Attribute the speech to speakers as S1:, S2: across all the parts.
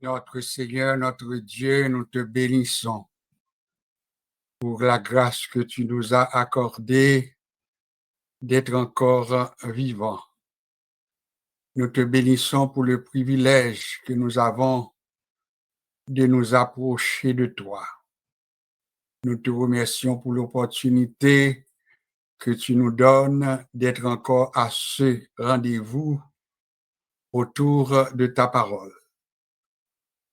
S1: Notre Seigneur, notre Dieu, nous te bénissons pour la grâce que tu nous as accordée d'être encore vivants. Nous te bénissons pour le privilège que nous avons de nous approcher de toi. Nous te remercions pour l'opportunité que tu nous donnes d'être encore à ce rendez-vous autour de ta parole.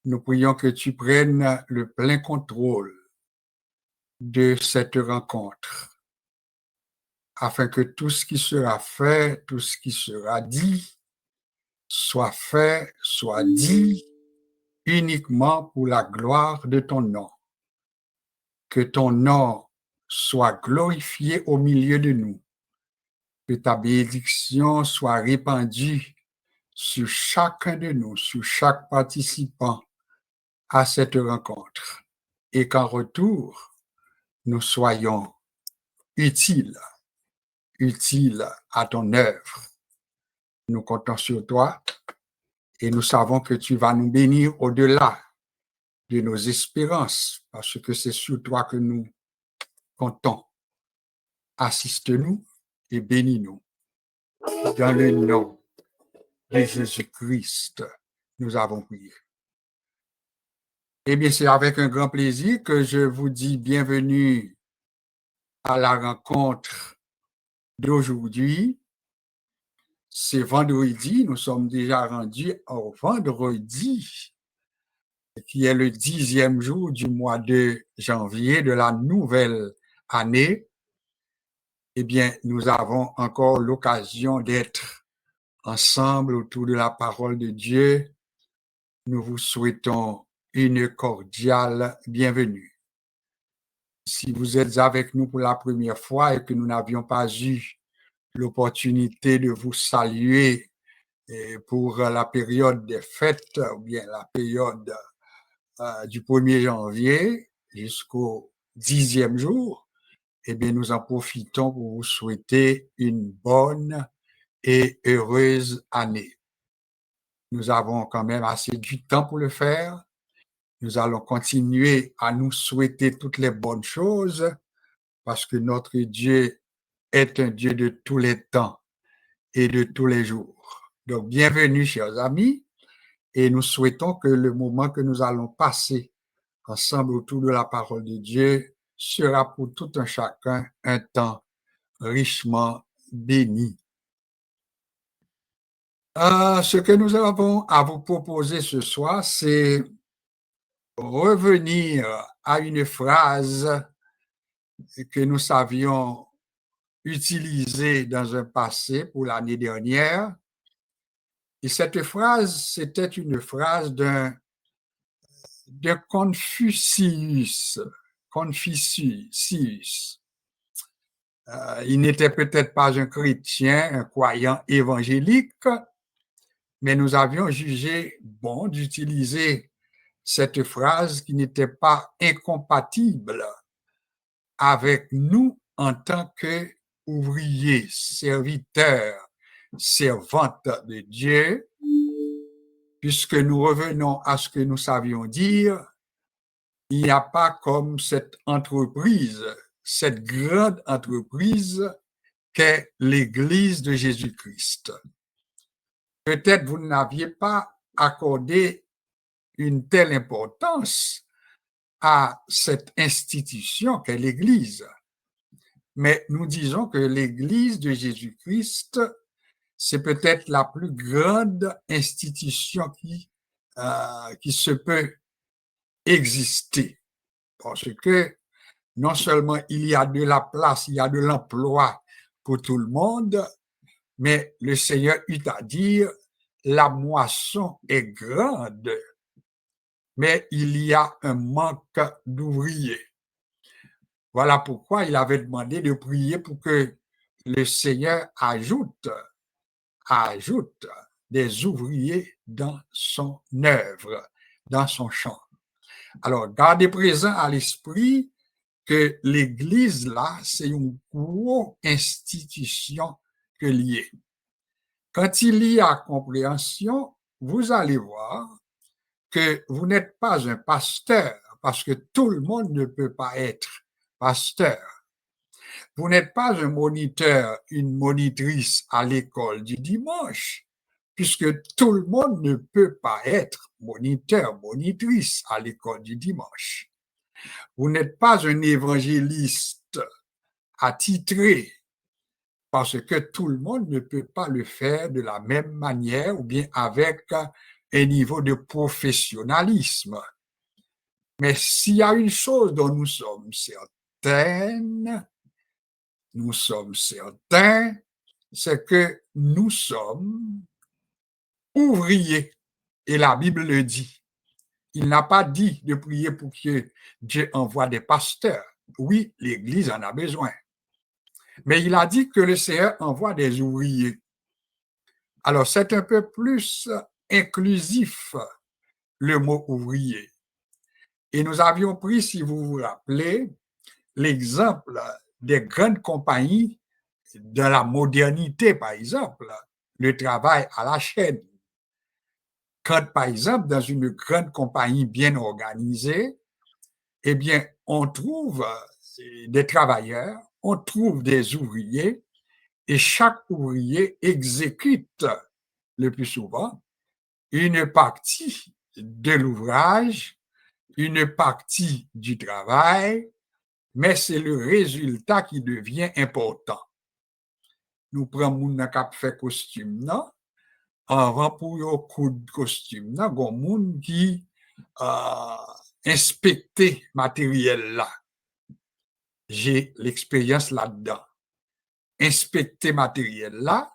S1: Nous prions que tu prennes le plein contrôle de cette rencontre, afin que tout ce qui sera fait, tout ce qui sera dit, soit fait, soit dit uniquement pour la gloire de ton nom. Que ton nom soit glorifié au milieu de nous. Que ta bénédiction soit répandue sur chacun de nous, sur chaque participant à cette rencontre. Et qu'en retour, nous soyons utiles à ton œuvre. Nous comptons sur toi et nous savons que tu vas nous bénir au-delà de nos espérances, parce que c'est sur toi que nous comptons. assiste-nous et bénis-nous. Dans le nom de Jésus-Christ, nous avons prié. Eh bien, c'est avec un grand plaisir que je vous dis bienvenue à la rencontre d'aujourd'hui. C'est vendredi, nous sommes déjà rendus au vendredi, qui est le 10e jour du mois de janvier de la nouvelle année. Eh bien, nous avons encore l'occasion d'être ensemble autour de la parole de Dieu. Nous vous souhaitons une cordiale bienvenue. Si vous êtes avec nous pour la première fois et que nous n'avions pas eu l'opportunité de vous saluer pour la période des fêtes, ou bien la période du 1er janvier jusqu'au 10e jour, eh bien, nous en profitons pour vous souhaiter une bonne et heureuse année. Nous avons quand même assez du temps pour le faire. Nous allons continuer à nous souhaiter toutes les bonnes choses parce que notre Dieu est un Dieu de tous les temps et de tous les jours. Donc, bienvenue, chers amis, et nous souhaitons que le moment que nous allons passer ensemble autour de la parole de Dieu sera pour tout un chacun un temps richement béni. Ce que nous avons à vous proposer ce soir, c'est revenir à une phrase que nous savions utiliser dans un passé pour l'année dernière. Et cette phrase, c'était une phrase de Confucius. Confucius. Il n'était peut-être pas un chrétien, un croyant évangélique, mais nous avions jugé bon d'utiliser cette phrase qui n'était pas incompatible avec nous en tant qu'ouvriers, serviteurs, servantes de Dieu, puisque nous revenons à ce que nous savions dire, il n'y a pas comme cette entreprise, cette grande entreprise qu'est l'Église de Jésus-Christ. Peut-être vous n'aviez pas accordé une telle importance à cette institution qu'est l'Église. Mais nous disons que l'Église de Jésus-Christ, c'est peut-être la plus grande institution qui se peut exister. Parce que non seulement il y a de la place, il y a de l'emploi pour tout le monde, mais le Seigneur eut à dire, la moisson est grande, mais il y a un manque d'ouvriers. Voilà pourquoi il avait demandé de prier pour que le Seigneur ajoute des ouvriers dans son œuvre, dans son champ. Alors, gardez présent à l'esprit que l'Église, là, c'est une grosse institution que liée. Quand il y a compréhension, vous allez voir que vous n'êtes pas un pasteur, parce que tout le monde ne peut pas être pasteur. Vous n'êtes pas un moniteur, une monitrice à l'école du dimanche, puisque tout le monde ne peut pas être moniteur, monitrice à l'école du dimanche. Vous n'êtes pas un évangéliste attitré, parce que tout le monde ne peut pas le faire de la même manière ou bien avec un niveau de professionnalisme. Mais s'il y a une chose dont nous sommes certains, c'est que nous sommes ouvriers. Et la Bible le dit. Il n'a pas dit de prier pour que Dieu envoie des pasteurs. Oui, l'Église en a besoin. Mais il a dit que le Seigneur envoie des ouvriers. Alors, c'est un peu plus inclusif, le mot ouvrier. Et nous avions pris, si vous vous rappelez, l'exemple des grandes compagnies de la modernité, par exemple, le travail à la chaîne. Quand, par exemple, dans une grande compagnie bien organisée, eh bien, on trouve des travailleurs, on trouve des ouvriers et chaque ouvrier exécute le plus souvent une partie de l'ouvrage, une partie du travail, mais c'est le résultat qui devient important. Nous prenons moun qui fait costume, non? Avant pour yo coudre costume, non? Gon moun qui inspecter matériel là. J'ai l'expérience là-dedans. Inspecter matériel là.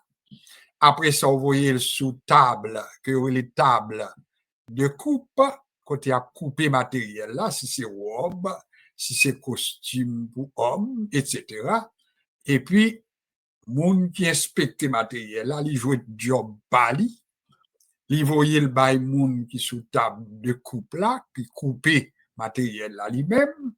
S1: Après ça, vous voyez sous table, que les tables de coupe, quand il a coupé matériel là, si c'est robe, si c'est costume pour homme, etc. Et puis, moun qui inspecte matériel là, il joue job bali, il voyait le bail moun qui sous table de coupe là, qui coupé matériel là lui-même,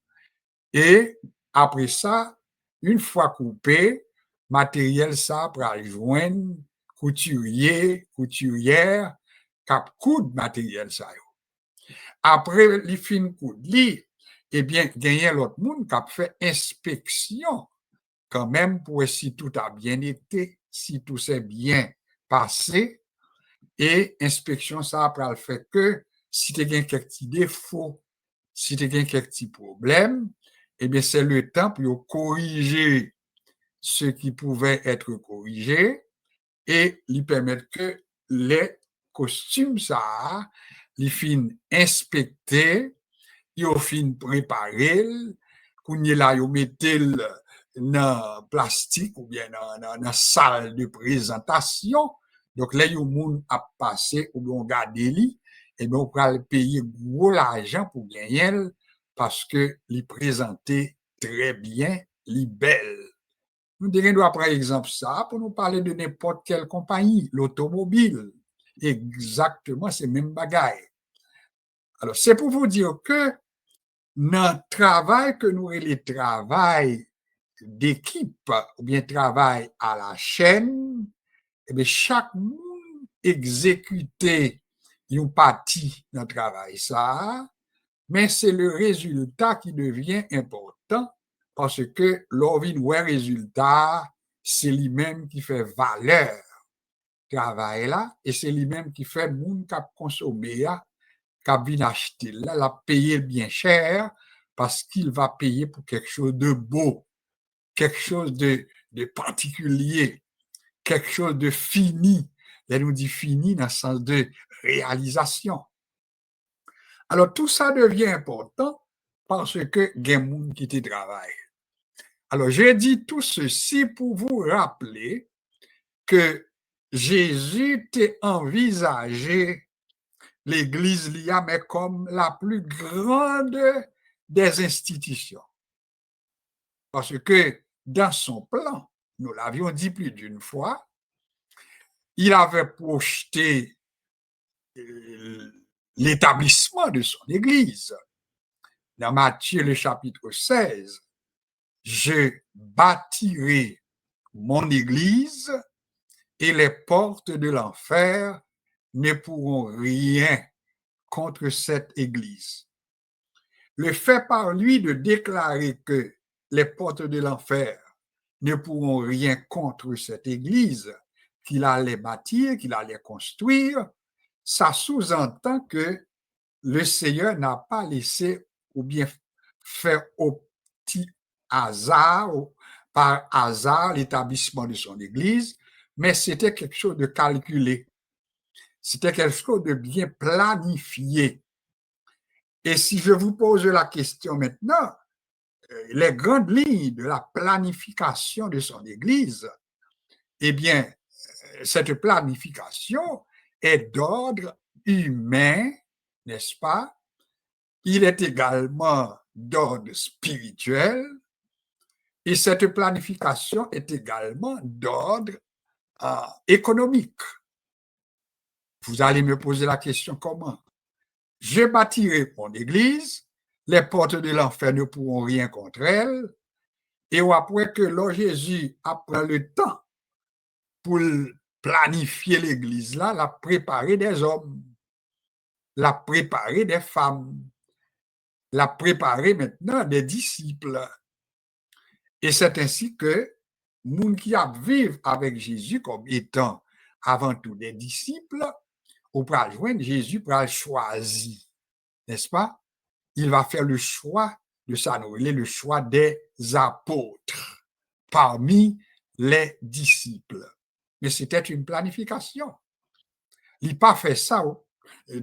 S1: et après ça, une fois coupé, matériel ça pour joindre couturier, couturière, cap coudre matériel ça. Après, les fin coudre, eh bien, gagner l'autre monde qui a fait inspection quand même pour si tout a bien été, si tout s'est bien passé, et inspection ça après le fait que si tu as quelques petits défauts, si tu as quelques petits problèmes, eh bien, c'est le temps pour corriger ce qui pouvait être corrigé et lui permettre que les costumes, ça, les fin inspectés, ils fin préparés, qu'on y là, ils mettent dans plastique ou bien dans salle de présentation. Donc, là, il y a un monde à passer ou bien on garde lui, et bien, on va payer gros l'argent pour gagner parce que les présenter très bien, les belles. Nous devons prendre exemple ça pour nous parler de n'importe quelle compagnie, l'automobile. Exactement, c'est même bagaille. Alors, c'est pour vous dire que dans le travail que nous avons, le travail d'équipe ou bien travail à la chaîne, eh bien, chaque monde exécuter une partie dans le travail, ça, mais c'est le résultat qui devient important parce que l'orvin ou résultat, c'est lui-même qui fait valeur travail là et c'est lui-même qui fait monde qui a consommé, qui a bien acheté là, l'a payé bien cher parce qu'il va payer pour quelque chose de beau, quelque chose de particulier, quelque chose de fini. Elle nous dit fini dans le sens de réalisation. Alors, tout ça devient important parce que il y a des gens qui te travaillent. Alors, j'ai dit tout ceci pour vous rappeler que Jésus t'a envisagé l'Église l'IA, mais comme la plus grande des institutions. Parce que dans son plan, nous l'avions dit plus d'une fois, il avait projeté l'établissement de son Église. Dans Matthieu le chapitre 16, je bâtirai mon Église et les portes de l'enfer ne pourront rien contre cette Église. Le fait par lui de déclarer que les portes de l'enfer ne pourront rien contre cette Église qu'il allait bâtir, qu'il allait construire, ça sous-entend que le Seigneur n'a pas laissé ou bien fait au petit hasard, par hasard, l'établissement de son Église, mais c'était quelque chose de calculé. C'était quelque chose de bien planifié. Et si je vous pose la question maintenant, les grandes lignes de la planification de son Église, eh bien, cette planification est d'ordre humain, n'est-ce pas? Il est également d'ordre spirituel et cette planification est également d'ordre économique. Vous allez me poser la question comment? Je bâtirai mon église, les portes de l'enfer ne pourront rien contre elle, et après que Lord Jésus a pris le temps pour planifier l'église là, l'a préparé des hommes, l'a préparé des femmes, l'a préparé maintenant des disciples. Et c'est ainsi que moun qui a vivre avec Jésus comme étant avant tout des disciples, ou pour joindre Jésus pour le choisir, n'est-ce pas? Il va faire le choix de ça, le choix des apôtres parmi les disciples. Mais c'était une planification. Il n'a pas fait ça,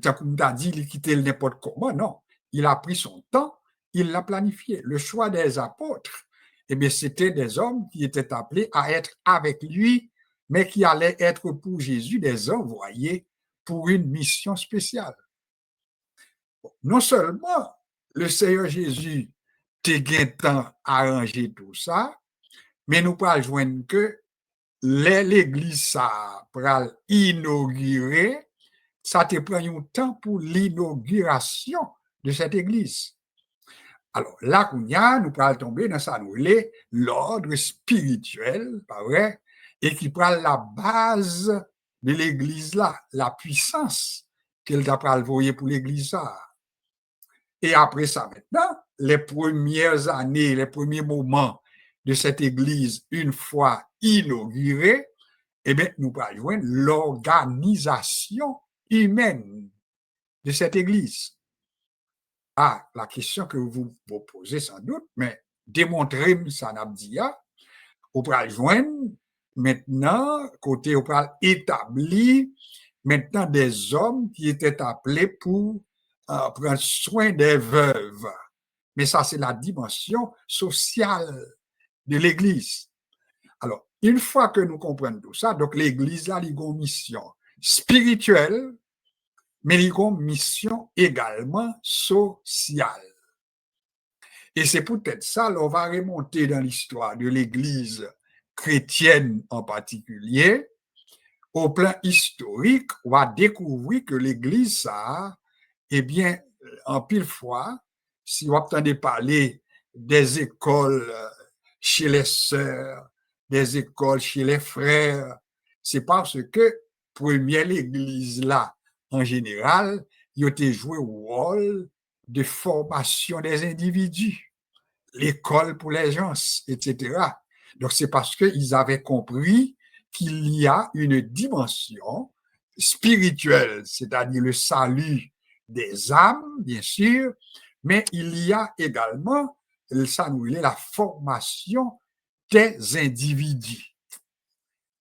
S1: tant qu'on t'a dit, il quittait n'importe comment, non. Il a pris son temps, il l'a planifié. Le choix des apôtres, eh bien, c'était des hommes qui étaient appelés à être avec lui, mais qui allaient être pour Jésus des envoyés pour une mission spéciale. Non seulement le Seigneur Jésus t'a temps arrangé tout ça, mais nous pouvons joindre que l'église ça pour inaugurer, ça te prend un temps pour l'inauguration de cette église. Alors là, nous pouvons tomber dans ça, l'ordre spirituel, pas vrai, et qui prend la base de l'église là, la puissance qu'elle t'a envoyée pour l'église là. Et après ça, maintenant, les premières années, les premiers moments de cette église, une fois inaugurée, eh bien, nous pouvons joindre l'organisation humaine de cette église. Ah, la question que vous vous posez sans doute, mais démontrer ça n'a dit, on peut joindre maintenant, côté on peut établir maintenant des hommes qui étaient appelés pour prendre soin des veuves. Mais ça, c'est la dimension sociale de l'Église. Alors, une fois que nous comprenons tout ça, donc l'Église a une mission spirituelle, mais une mission également sociale. Et c'est peut-être ça, on va remonter dans l'histoire de l'Église chrétienne en particulier. Au plan historique, on va découvrir que l'Église, ça, eh bien, en pile fois, si vous entendez parler des écoles chez les sœurs, des écoles chez les frères, c'est parce que, première l'Église là, en général, il a joué le rôle de formation des individus, l'école pour les gens, etc. Donc, c'est parce qu'ils avaient compris qu'il y a une dimension spirituelle, c'est-à-dire le salut des âmes, bien sûr, mais il y a également la formation des individus.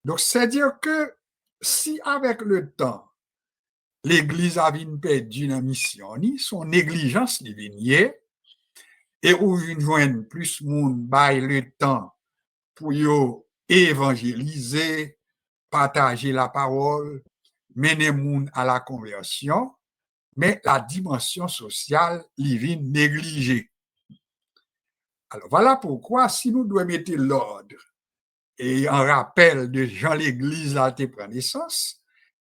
S1: Donc, c'est-à-dire que si avec le temps, l'Église a perdu la mission, son négligence divinier, et où une joigne plus monde baille le temps pour évangéliser, partager la parole, mener monde à la conversion, mais la dimension sociale est négligée. Alors voilà pourquoi, si nous devons mettre l'ordre et un rappel de Jean l'Église a été pris naissance,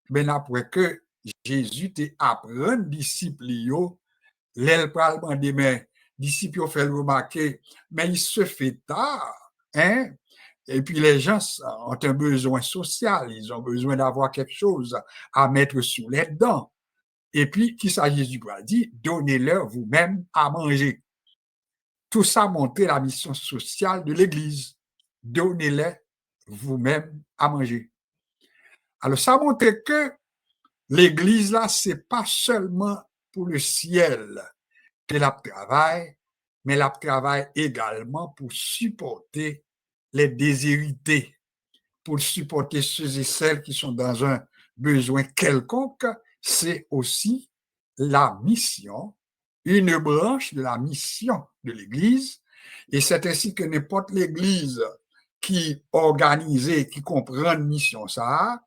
S1: ben après que Jésus t'a appris disciples, l'aile parlement des mains, disciples fait remarquer, mais il se fait tard, hein? Et puis les gens ont un besoin social, ils ont besoin d'avoir quelque chose à mettre sous les dents. Et puis, qui ça Jésus a dit, donnez-leur vous-même à manger. Tout ça montrait la mission sociale de l'Église. Donnez-leur vous-même à manger. Alors, ça montrait que l'Église, là, c'est pas seulement pour le ciel qu'elle travaille, mais elle travaille également pour supporter les déshérités, pour supporter ceux et celles qui sont dans un besoin quelconque. C'est aussi la mission, une branche de la mission de l'Église. Et c'est ainsi que n'importe l'Église qui organise, qui comprend une mission, ça,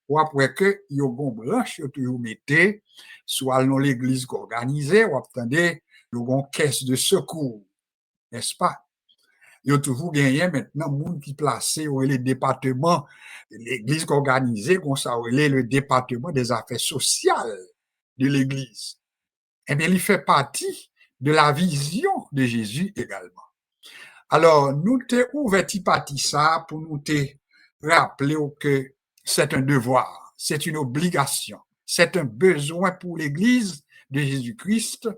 S1: ou après que il y a une branche que vous mettez, soit dans l'Église organisée, ou attendez, il y a une caisse de secours, n'est-ce pas? Il y a toujours gagné maintenant monde qui placé au les départements, l'Église organisée, qu'on s'appelle le département des affaires sociales de l'Église. Eh bien, il fait partie de la vision de Jésus également. Alors, nous t'es ouvert parti ça pour nous te rappeler que c'est un devoir, c'est une obligation, c'est un besoin pour l'Église de Jésus-Christ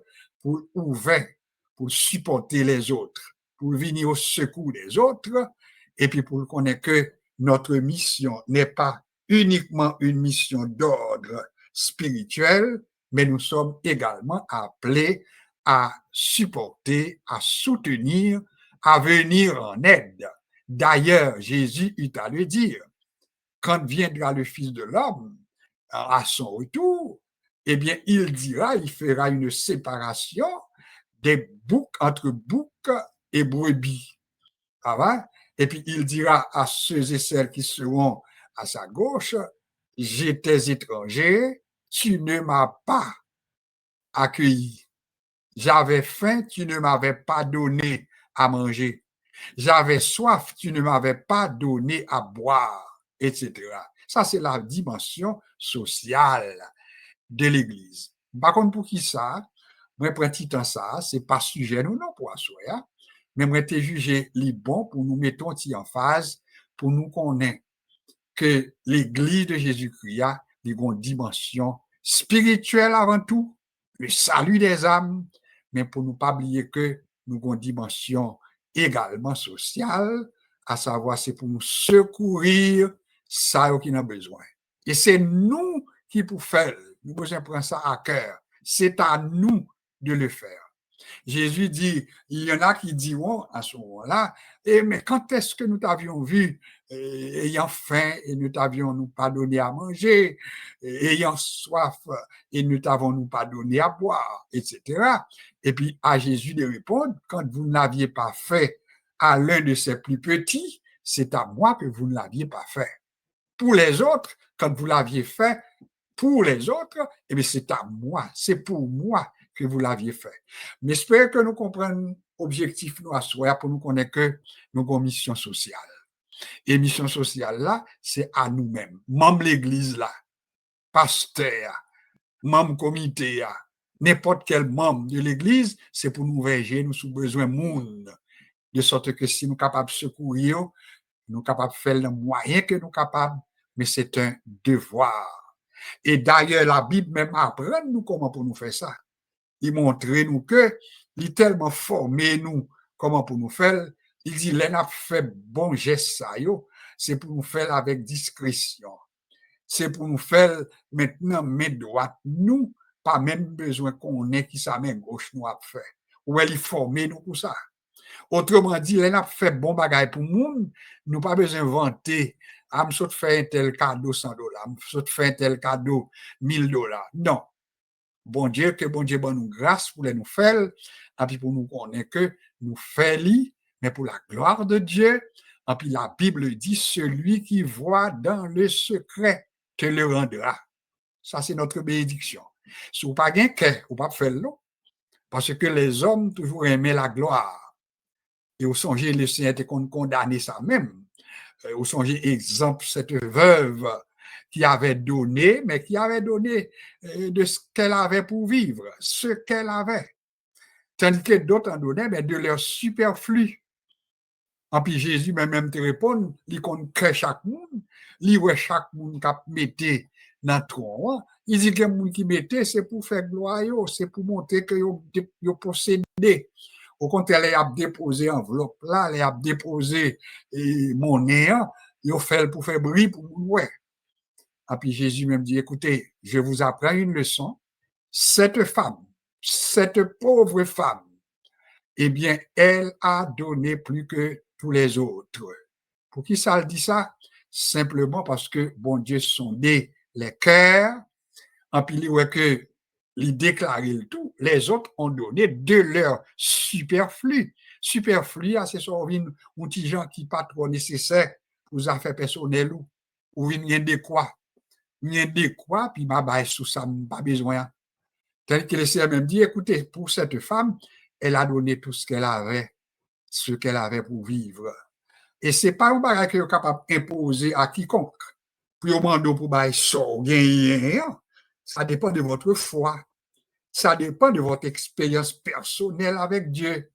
S1: pour ouvrir, pour supporter les autres. pour venir au secours des autres, et puis pour connaître que notre mission n'est pas uniquement une mission d'ordre spirituel, mais nous sommes également appelés à supporter, à soutenir, à venir en aide. D'ailleurs, Jésus eut à le dire, quand viendra le Fils de l'homme, à son retour, eh bien, il fera une séparation des boucs entre boucs et brebis. Ah ouais? Et puis, il dira à ceux et celles qui seront à sa gauche, j'étais étranger, tu ne m'as pas accueilli. J'avais faim, tu ne m'avais pas donné à manger. J'avais soif, tu ne m'avais pas donné à boire, etc. Ça, c'est la dimension sociale de l'Église. Par contre, pour qui ça, moi, prends petit temps ça, c'est pas sujet nous non pour assoyer, mais moi, t'ai jugé les bons pour nous mettre en phase, pour nous connaître que l'Église de Jésus-Christ a une dimension spirituelle avant tout, le salut des âmes, mais pour ne pas oublier que nous avons une dimension également sociale, à savoir c'est pour nous secourir ça qui en a besoin. Et c'est nous qui pour faire, nous besoin prendre ça à cœur. C'est à nous de le faire. Jésus dit, il y en a qui diront à ce moment-là, mais quand est-ce que nous t'avions vu ayant faim et nous t'avions nous pas donné à manger, ayant soif et nous t'avons nous pas donné à boire, etc. Et puis à Jésus de répondre, quand vous ne l'aviez pas fait à l'un de ses plus petits, c'est à moi que vous ne l'aviez pas fait. Pour les autres, quand vous l'aviez fait pour les autres, eh bien c'est à moi, c'est pour moi que vous l'aviez fait. Mais j'espère que nous comprenions l'objectif nous asseoir pour nous connaître que nous avons une mission sociale. Et mission sociale là, c'est à nous-mêmes, membres de l'église là, pasteur, membre comité, n'importe quel membre de l'église, c'est pour nous veiller, nous avons besoin de monde, de sorte que si nous sommes capables de secourir, nous sommes capables de faire le moyen que nous sommes capables, mais c'est un devoir. Et d'ailleurs, la Bible même apprend nous comment pour nous faire ça. Il montre nous que, il tellement formé nous comment pour nous faire. Il dit, l'en a fait bon geste ça, c'est pour nous faire avec discrétion. C'est pour nous faire maintenant main droite. Nous, pas même besoin qu'on ait qui sa main gauche nous a fait. Ou elle est formé nous pour ça. Autrement dit, l'en a fait bon bagage pour nous, nous pas besoin vanter. Je saute faire un tel cadeau $100, je saute faire un tel cadeau $1000. Non. Bon Dieu, que bon Dieu nous grâce pour nous faire, et puis pour nous connaître que nous faisons, mais pour la gloire de Dieu. Et puis la Bible dit, celui qui voit dans le secret te le rendra. Ça, c'est notre bénédiction. Si vous n'avez pas gain, vous ne pas faire l'eau, parce que les hommes toujours aimaient la gloire. Et vous songez, le Seigneur était condamné ça même. Vous songez, exemple, cette veuve qui avait donné, mais qui avait donné de ce qu'elle avait pour vivre, ce qu'elle avait. Tandis que d'autres en donnaient, mais de leur superflu. Et puis Jésus même te répond, il connaît chaque monde, il voit chaque monde qui mettait dans le tronc. Il dit que le monde qui mettait, c'est pour faire gloire, c'est pour montrer que vous possédez. Au contraire, il a déposé enveloppe là, il a déposé monnaie, il a fait pour faire bruit pour vous. Ouais. Et puis Jésus même dit, écoutez, je vous apprends une leçon. Cette femme, cette pauvre femme, eh bien, elle a donné plus que tous les autres. Pour qui ça dit ça? Simplement parce que bon Dieu sondait les cœurs, en puis il voit que il déclarait le tout, les autres ont donné de leur superflu. Superflu, c'est ça, un petit gens qui pas trop nécessaire pour les affaires personnelles ou rien de quoi. Rien de quoi, puis ma baisse sous ça, pas besoin. Tel que le Seigneur même dit, écoutez, pour cette femme, elle a donné tout ce qu'elle avait pour vivre. Et c'est pas un bagage qu'elle est capable d'imposer à quiconque. Puis au moment pour bailler ça, ça dépend de votre foi. Ça dépend de votre expérience personnelle avec Dieu.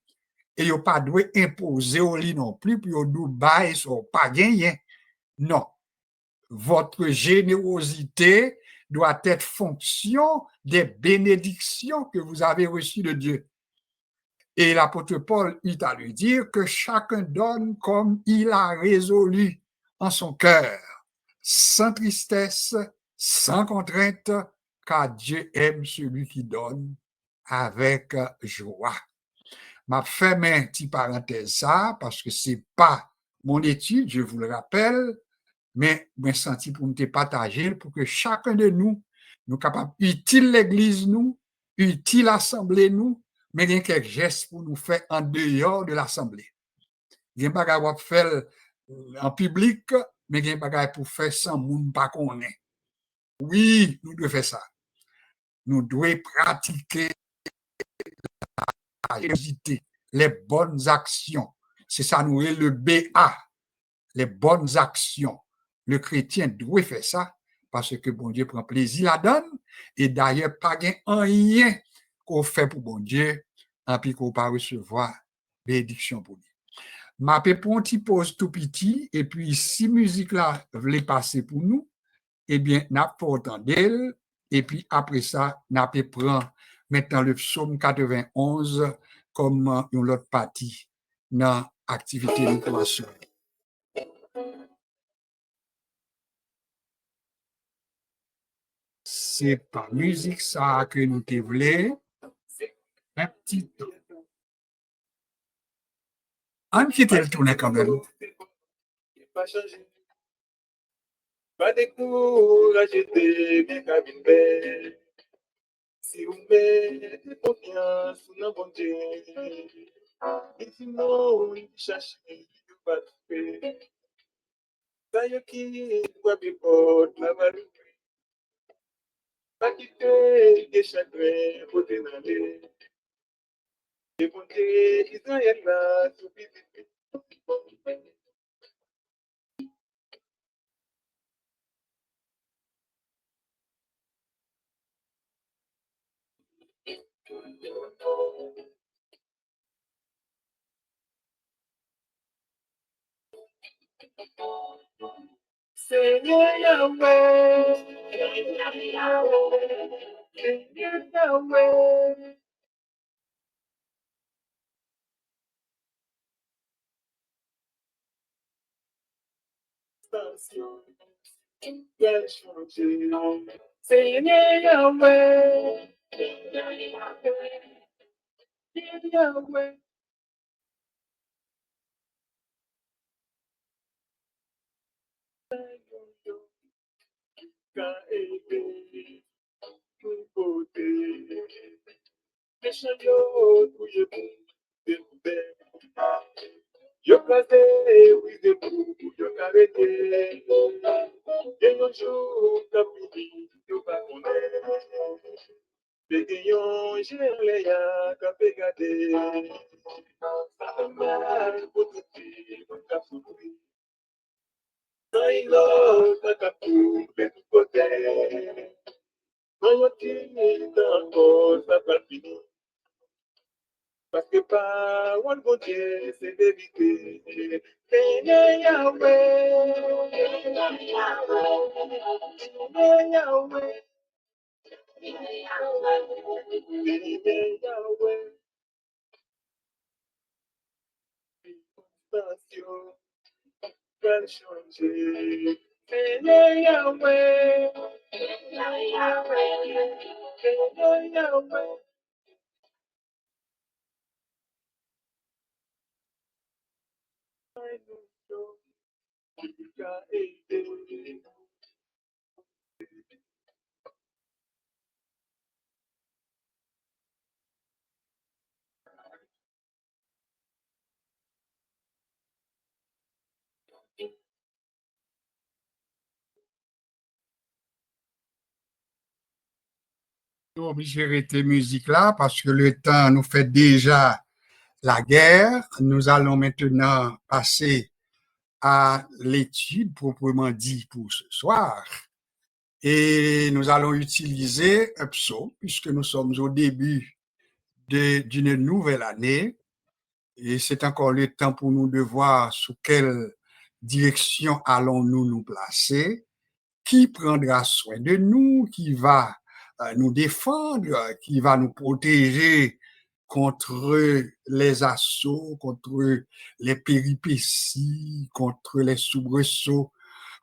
S1: Et il n'y a pas de imposer au lit non plus, puis au doux bail, ça pas gagné. Non. Votre générosité doit être fonction des bénédictions que vous avez reçues de Dieu. Et l'apôtre Paul eut à lui dire que chacun donne comme il a résolu en son cœur, sans tristesse, sans contrainte, car Dieu aime celui qui donne avec joie. M'a fait un petit parenthèse ça, parce que c'est pas mon étude, je vous le rappelle, mais je senti pour me partager, pour que chacun de nous, nous capables, utile l'église nous, utile l'assemblée nous, mais il y a quelques gestes pour nous faire en dehors de l'assemblée. Il y a des bagages pour faire en public, mais il y a des bagages pour faire sans monde pas connaît. Oui, nous devons faire ça. Nous devons pratiquer la générosité, les bonnes actions. C'est ça, nous, le BA, les bonnes actions. Le chrétien doit faire ça parce que bon Dieu prend plaisir là-dedans et d'ailleurs, pas rien qu'on fait pour bon Dieu, et puis qu'on pas recevoir bénédiction pour lui. Ma pour un petit pause tout petit et puis si musique là voulait passer pour nous, eh bien, n'a pas entendre d'elle et puis après ça, n'a pas prendre maintenant le psaume 91 comme une autre partie dans l'activité de création. C'est par musique ça que nous te voulons. Un petit temps. On quitte le tourner quand même.
S2: Pas décourager des cabines belles. Si vous mettez confiance dans bon Dieu, et sinon, cherchez, vous pas trouver. Ça y est qui doit bien porte la valeur. Pas quitter des chagrins pour dénaler. Et bon Dieu, Israël là, tout vite. Seigneur Yahweh, Seigneur Yahweh. Quel changer, Seigneur Yahweh, Seigneur Yahweh. Qu'a aidé, tout beauté, les chagnots, touillés pour découvert. Yo placé, oui, des coups, yo arrêté. Et un jour, t'as fini, yo pas connaître. Les gagnants, j'ai les y'a, qu'a fait garder. Ça mal, pour tout dire, qu'a souffri. Quand il a, qu'a tout, les tout côtés. Quand il dit, encore, ça va finir. Parce que parole bon Dieu, c'est vérité. Seigneur Yahweh, Seigneur Yahweh, Seigneur Yahweh, Seigneur Yahweh. Circonstances peuvent changer. Seigneur Yahweh, Seigneur Yahweh, Seigneur Yahweh.
S1: Nous obligés d'arrêter musique là parce que le temps nous fait déjà la guerre. Nous allons maintenant passer à l'étude proprement dit pour ce soir. Et nous allons utiliser un psaume puisque nous sommes au début d'une nouvelle année. Et c'est encore le temps pour nous de voir sous quelle direction allons-nous nous placer, qui prendra soin de nous, qui va nous défendre, qui va nous protéger contre les assauts, contre les péripéties, contre les soubresauts,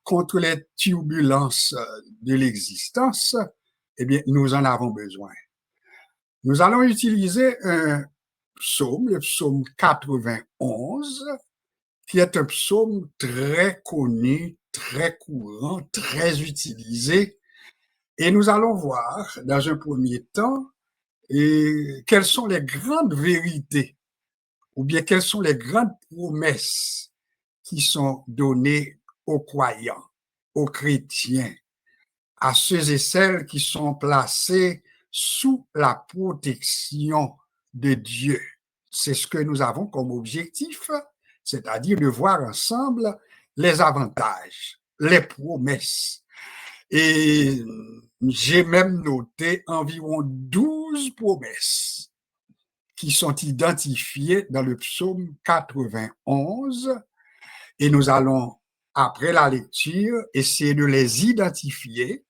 S1: contre les turbulences de l'existence, eh bien, nous en avons besoin. Nous allons utiliser un psaume, le psaume 91, qui est un psaume très connu, très courant, très utilisé. Et nous allons voir, dans un premier temps, quelles sont les grandes vérités, ou bien quelles sont les grandes promesses qui sont données aux croyants, aux chrétiens, à ceux et celles qui sont placés sous la protection de Dieu. C'est ce que nous avons comme objectif, c'est-à-dire de voir ensemble les avantages, les promesses. Et j'ai même noté environ 12 promesses qui sont identifiées dans le psaume 91 et nous allons, après la lecture, essayer de les identifier,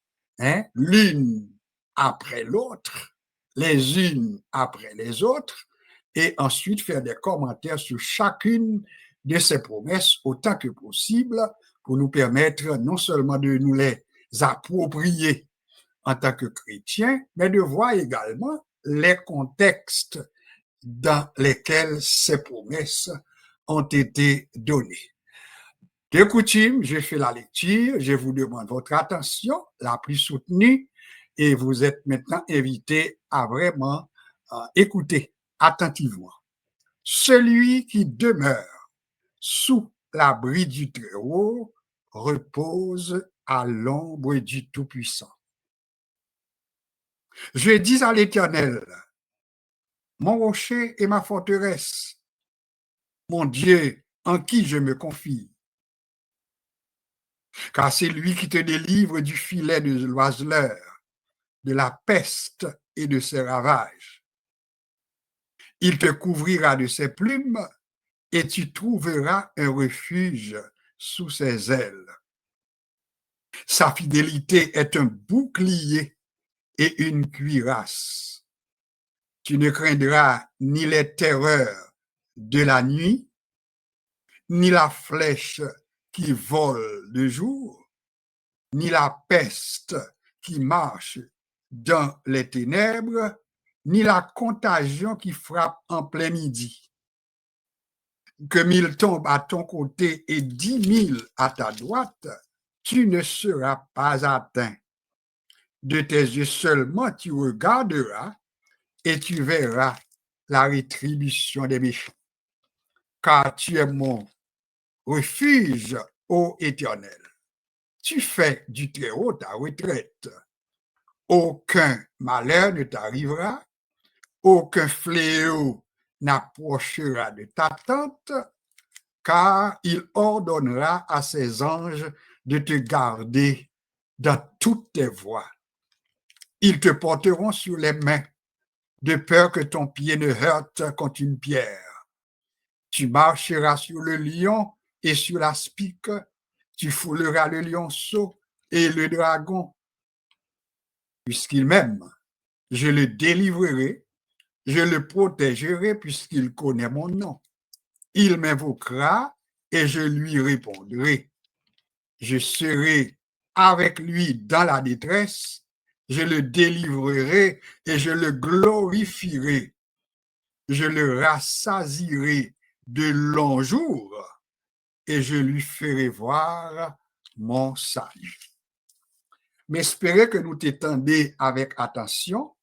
S1: l'une après l'autre, les unes après les autres, et ensuite faire des commentaires sur chacune de ces promesses autant que possible pour nous permettre non seulement de nous les approprier en tant que chrétiens, mais de voir également les contextes dans lesquels ces promesses ont été données. De coutume, je fais la lecture, je vous demande votre attention, la plus soutenue, et vous êtes maintenant invités à vraiment écouter attentivement. Celui qui demeure sous l'abri du Très-Haut repose à l'ombre du Tout-Puissant. Je dis à l'Éternel, mon rocher et ma forteresse, mon Dieu en qui je me confie. Car c'est lui qui te délivre du filet de l'oiseleur, de la peste et de ses ravages. Il te couvrira de ses plumes et tu trouveras un refuge sous ses ailes. Sa fidélité est un bouclier et une cuirasse. Tu ne craindras ni les terreurs de la nuit, ni la flèche qui vole de jour, ni la peste qui marche dans les ténèbres, ni la contagion qui frappe en plein midi. Que 1000 tombent à ton côté et 10 000 à ta droite, tu ne seras pas atteint. De tes yeux seulement tu regarderas et tu verras la rétribution des méchants. Car tu es mon refuge, ô Éternel. Tu fais du Très-Haut ta retraite. Aucun malheur ne t'arrivera, aucun fléau n'approchera de ta tente, car il ordonnera à ses anges de te garder dans toutes tes voies. Ils te porteront sur les mains, de peur que ton pied ne heurte contre une pierre. Tu marcheras sur le lion et sur l'aspic, tu fouleras le lionceau et le dragon. Puisqu'il m'aime, je le délivrerai, je le protégerai puisqu'il connaît mon nom. Il m'invoquera et je lui répondrai. Je serai avec lui dans la détresse, je le délivrerai et je le glorifierai. Je le rassasierai de longs jours et je lui ferai voir mon salut. M'espérer que nous t'étendons avec attention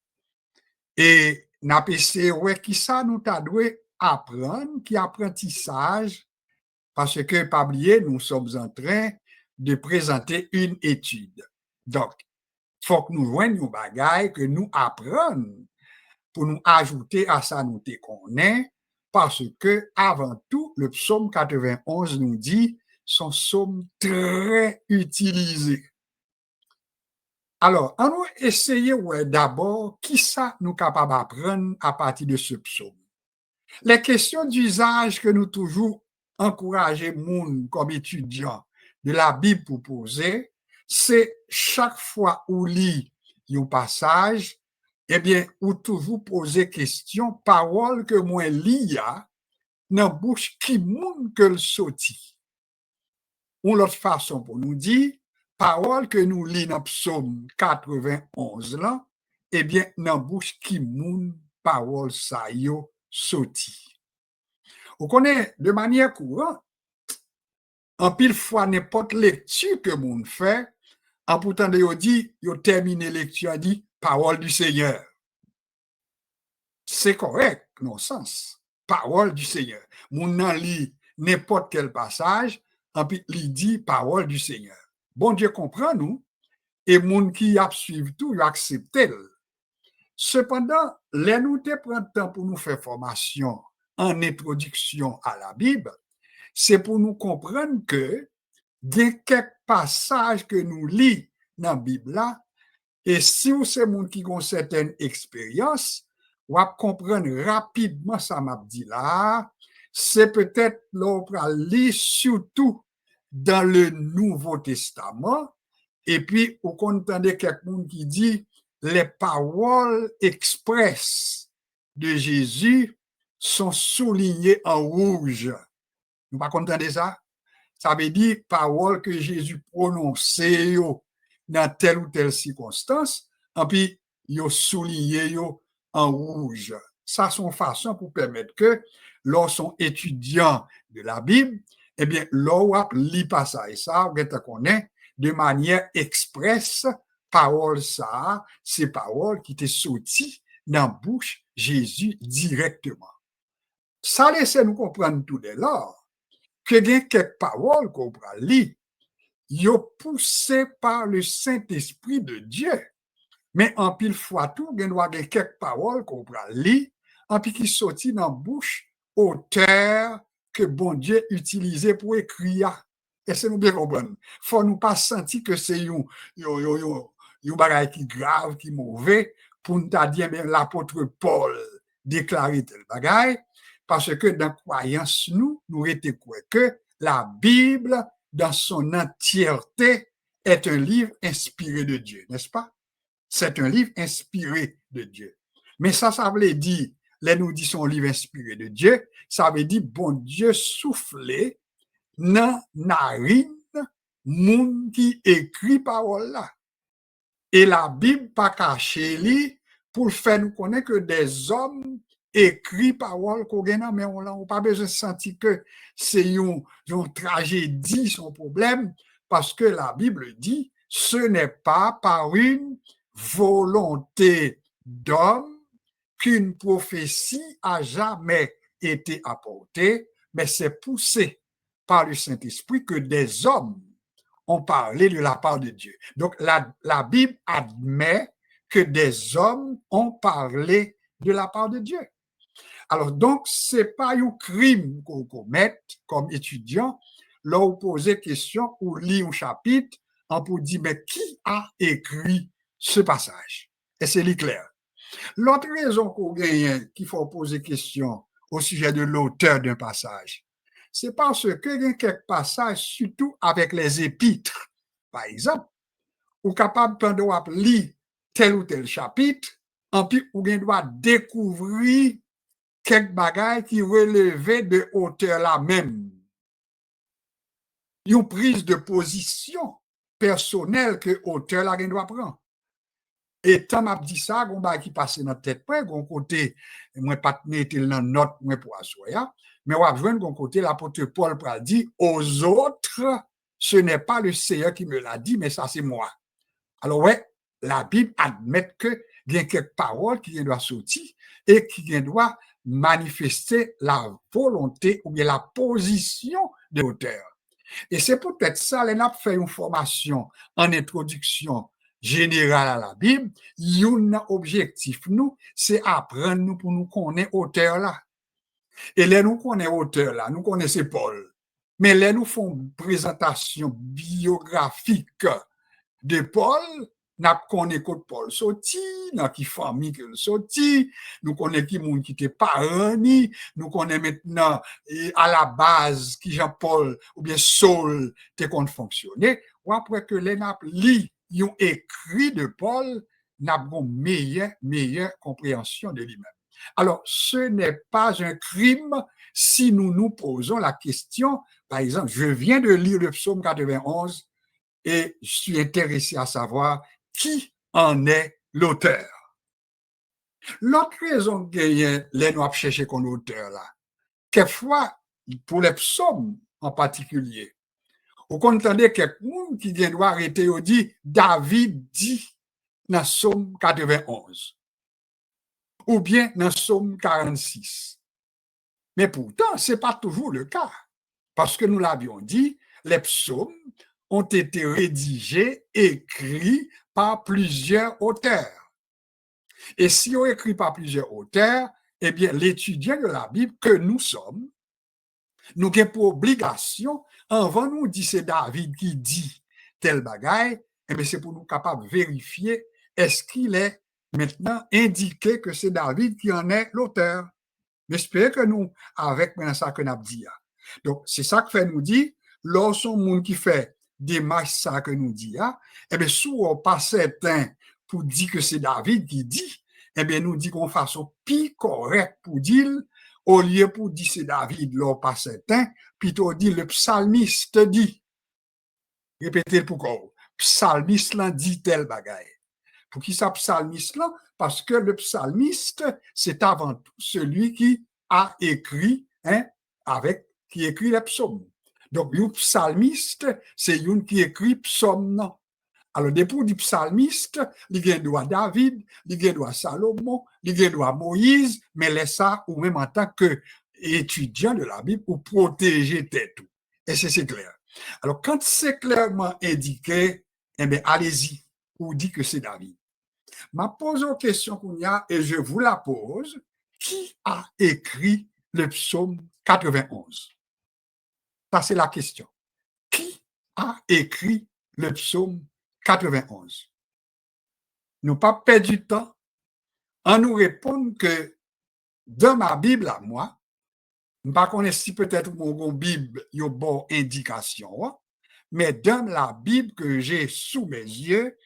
S1: et n'apprécier qui ça nous t'a doué apprendre, qui apprentissage, parce que, pas oublier, nous sommes en train de présenter une étude. Donc, il faut que nous joignions nos bagailles, que nous apprenons pour nous ajouter à ça nous te connaît, parce que, avant tout, le psaume 91 nous dit, son psaume très utilisé. Alors, on va essayer d'abord qui ça nous capable d'apprendre à partir de ce psaume. Les questions d'usage que nous toujours encourageons comme étudiants de la Bible pour poser, c'est chaque fois où lit un passage, eh bien, ou toujours poser question, parole que moi lis, dans bouche qui moun que le sorti. Ou l'autre façon pour nous dire, parole que nous lisons dans Psaume 91 là, eh bien, dans bouche qui moun parole ça yo sorti. On connaît de manière courante, en pile fois n'importe lecture que moun fait, en pourtant de yo dit, yo terminé lecture, dit parole du Seigneur. C'est correct, non sens. Parole du Seigneur. Moun nan lit n'importe quel passage, en puis il dit parole du Seigneur. Bon Dieu comprend nous, et moun qui a suivi tout, il accepte. Cependant, les nous te prendre temps pour nous faire formation en introduction à la Bible, c'est pour nous comprendre que des quelques passages que nous lisons dans la Bible là, et si vous c'est moun qui ont certaine expérience, ou à comprendre rapidement ça m'a dit là, c'est peut-être l'on va lire surtout dans le Nouveau Testament, et puis vous entendez quelqu'un qui dit les paroles expresses de Jésus sont soulignées en rouge. Vous pas entendez ça? Ça veut dire paroles que Jésus prononçait dans telle ou telle circonstance, et puis il souligné en rouge. Ça, c'est une façon pour permettre que, lorsqu'on étudiant de la Bible, eh bien, l'on lit pas ça et ça, on connaît de manière expresse, parole ça, c'est paroles qui étaient sorties dans la bouche Jésus directement. Ça laisse nous comprendre tout de lors que il y a quelques paroles qu'on peut lire, yo poussé par le Saint-Esprit de Dieu. Mais en pile fois tout, il y a quelques paroles qu'on peut lire, en puis qui sortent dans la bouche auteur que bon Dieu utilisait pour écrire. Et c'est nous bien comprendre. Faut nous pas sentir que c'est un bagage qui grave, qui mauvais, pour nous dire même l'apôtre Paul déclarer tel bagage, parce que dans la croyance, nous étions quoi que la Bible, dans son entièreté, est un livre inspiré de Dieu, n'est-ce pas? C'est un livre inspiré de Dieu. Mais ça veut dire, là nous disons livre inspiré de Dieu, ça veut dire bon Dieu soufflé dans narine moun qui écrit parole là. Et la Bible pas caché li pour faire nous connaître que des hommes écrit parole qu'on gagne, mais on n'a pas besoin de sentir que c'est une tragédie, son problème, parce que la Bible dit, ce n'est pas par une volonté d'homme qu'une prophétie a jamais été apportée, mais c'est poussé par le Saint-Esprit que des hommes ont parlé de la part de Dieu. Donc la Bible admet que des hommes ont parlé de la part de Dieu. Alors, donc, c'est pas un crime qu'on commette comme étudiant, là, vous posez question ou lit un chapitre, on peut dire, mais qui a écrit ce passage? Et c'est clair. L'autre raison qu'on gagne, qu'il faut poser question au sujet de l'auteur d'un passage, c'est parce que il y a quelques passages, surtout avec les épîtres, par exemple, ou capable de lire tel ou tel chapitre, en puis ou doit découvrir quelques bagages qui relevaient de hauteur là même. Une prise de position personnelle que hauteur là doit prendre. Et tant m'a dit ça, on va qui passe dans tête près, on côté moi pas mettre dans note moi pour assoya, mais on va joindre gon côté l'apôtre Paul pour dire aux autres, ce n'est pas le Seigneur qui me l'a dit, mais ça c'est moi. Alors ouais, la Bible admet que il y a quelques paroles qui doivent sortir et qui doivent manifester la volonté ou bien la position de l'auteur. Et c'est peut-être ça, les n'a fait une formation en introduction générale à la Bible. Un objectif, nous, c'est apprendre nous pour nous connaître l'auteur là. Et là, nous connaissons l'auteur là, nous connaissons Paul. Mais là, nous faisons une présentation biographique de Paul. Nous connaissons que Paul sorti, dans qui famille que sorti, nous connaissons qui monde qui était parent, nous connaissons maintenant à la base qui Jean-Paul ou bien Saul te qu'on fonctionner, ou après que les n'a lit ont écrit de Paul, nous avons une meilleure compréhension de lui-même. Alors, ce n'est pas un crime si nous nous posons la question, par exemple, je viens de lire le psaume 91 et je suis intéressé à savoir qui en est l'auteur. L'autre raison que les nous chercher qu'on l'auteur là, quelquefois, pour les psaumes en particulier, vous entendez quelqu'un qui vient doit arrêter et dit David dit dans Psaume 91 ou bien dans Psaume 46. Mais pourtant, ce n'est pas toujours le cas. Parce que nous l'avions dit, les psaumes ont été rédigés, écrits par plusieurs auteurs. Et si on écrit par plusieurs auteurs, eh bien, l'étudiant de la Bible que nous sommes, nous avons pour obligation, avant nous dit c'est David qui dit tel bagaille, eh bien, c'est pour nous capables de vérifier est-ce qu'il est maintenant indiqué que c'est David qui en est l'auteur. J'espère que nous, avec maintenant ça que nous avons dit. Donc, c'est ça que fait nous dire, lorsqu'on monde qui fait des matchs ça que nous dit, eh bien, si on pas certain pour dire que c'est David qui dit, eh bien, nous dit qu'on façon plus correcte pour dire, au lieu pour dire c'est David, l'on pas certain, plutôt dit le psalmiste dit. Répétez pourquoi. Psalmiste là dit tel bagaille. Pour qui ça psalmiste là? Parce que le psalmiste, c'est avant tout celui qui a écrit, qui écrit les psaumes. Donc, le psalmiste, c'est une qui écrit psaume. Non. Alors, depuis du psalmiste, il y a droit David, il y a droit Salomon, il y a droit Moïse, mais laisse ça, ou même en tant qu'étudiant de la Bible, pour protéger tête. Et c'est clair. Alors, quand c'est clairement indiqué, eh bien, allez-y, ou dit que c'est David. Ma pose une question qu'on y a, et je vous la pose. Qui a écrit le psaume 91? Ça, c'est la question. Qui a écrit le psaume 91? Nous pas perdre du temps en nous répondre que dans ma Bible à moi, je ne sais pas si peut-être mon Bible a une bonne indication, mais dans la Bible que j'ai sous mes yeux,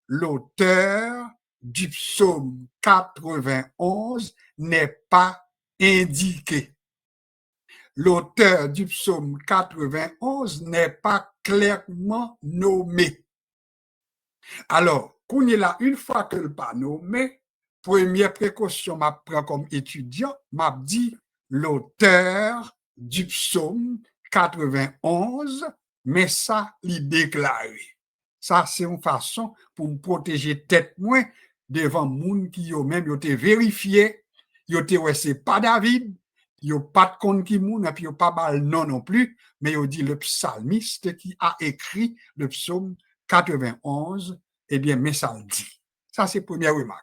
S1: l'auteur du psaume 91 n'est pas indiqué. L'auteur du psaume 91 n'est pas clairement nommé. Alors, qu'on est là, une fois que le pas nommé, première précaution, m'a prend comme étudiant, m'a dit l'auteur du psaume 91, mais ça, il déclaré. Ça, c'est une façon pour me protéger tête moins devant moun qui ont même été vérifié, ils ont ouais, c'est pas David, ils n'ont pas de compte qui moun, et puis ils n'ont pas mal non plus, mais ils ont dit le psalmiste qui a écrit le psaume 91, eh bien, mais ça le dit. Ça, c'est la première remarque.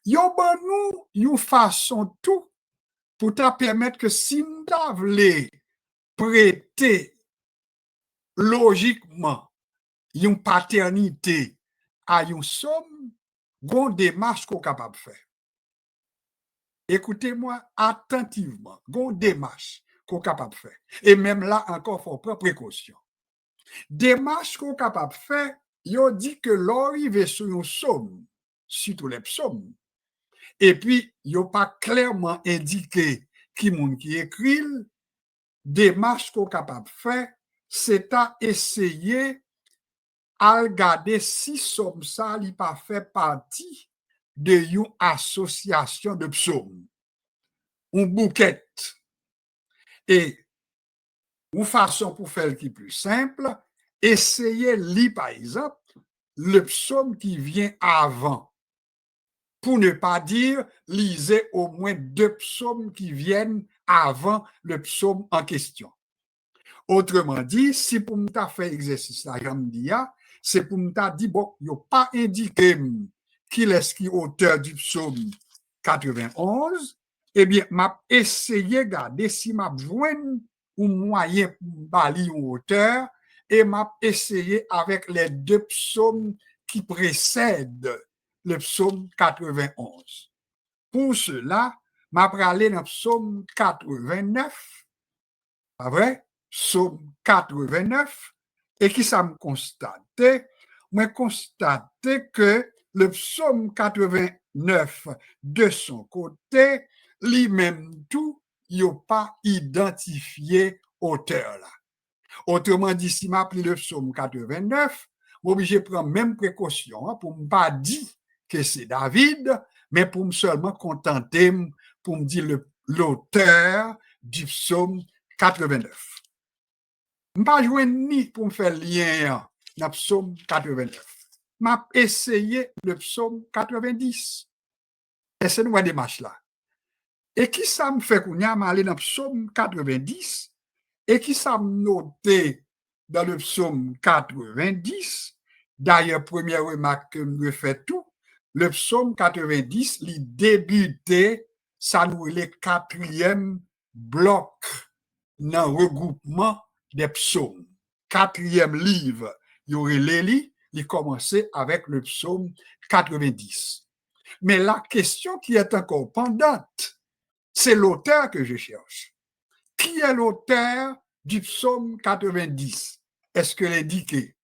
S1: Yo ban nous, une façon tout pour te permettre que si nous voulons prêter logiquement une paternité à une somme, une démarche qu'on est capable de faire. Écoutez-moi attentivement, une démarche qu'on est capable de faire. Et même là, encore, il faut prendre précaution. Démarche qu'on est capable de faire, il dit que l'arrivée sur une somme, surtout les psaumes, et puis, il n'y a pas clairement indiqué qui moun qui écrit, démarche qu'on est capable de faire, c'est à essayer à regarder si somme ça n'a pas fait partie d'une association de psaumes, une bouquette. Et une façon pour faire qui est plus simple, essayer lire par exemple le psaume qui vient avant. Pour ne pas dire, lisez au moins 2 psaumes qui viennent avant le psaume en question. Autrement dit, si pour me faire exercice là, c'est pour me dire, bon, il n'y a pas indiqué qui est qui auteur du psaume 91, eh bien, m'a essayé de regarder si m'a joindre un moyen pour balayer un auteur et m'a essayé avec les 2 psaumes qui précèdent le psaume 91. Pour cela, m'a parlé dans le psaume 89, pas vrai? Psaume 89, et qui ça me constate, moi constaté que le psaume 89 de son côté, lui-même tout, il n'a pas identifié auteur là. Autrement dit, si m'a pris le psaume 89, obligé de prendre même précaution pour ne pas dire que c'est David, mais pour me seulement contenter pour me dire l'auteur du psaume 89. Je ne pas jouer ni pour me faire lien dans le psaume 89. M'a essayé le psaume 90. Et c'est une démarche là. Et qui ça me fait qu'on y a aller dans le psaume 90 et qui ça me noté dans le psaume 90. D'ailleurs, première remarque que je fais tout, le psaume 90, il débutait, ça nous le quatrième bloc dans le regroupement des psaumes. Quatrième livre, il y aurait l'Élie, il commençait avec le psaume 90. Mais la question qui est encore pendante, c'est l'auteur que je cherche. Qui est l'auteur du psaume 90? Est-ce que l'indiqué?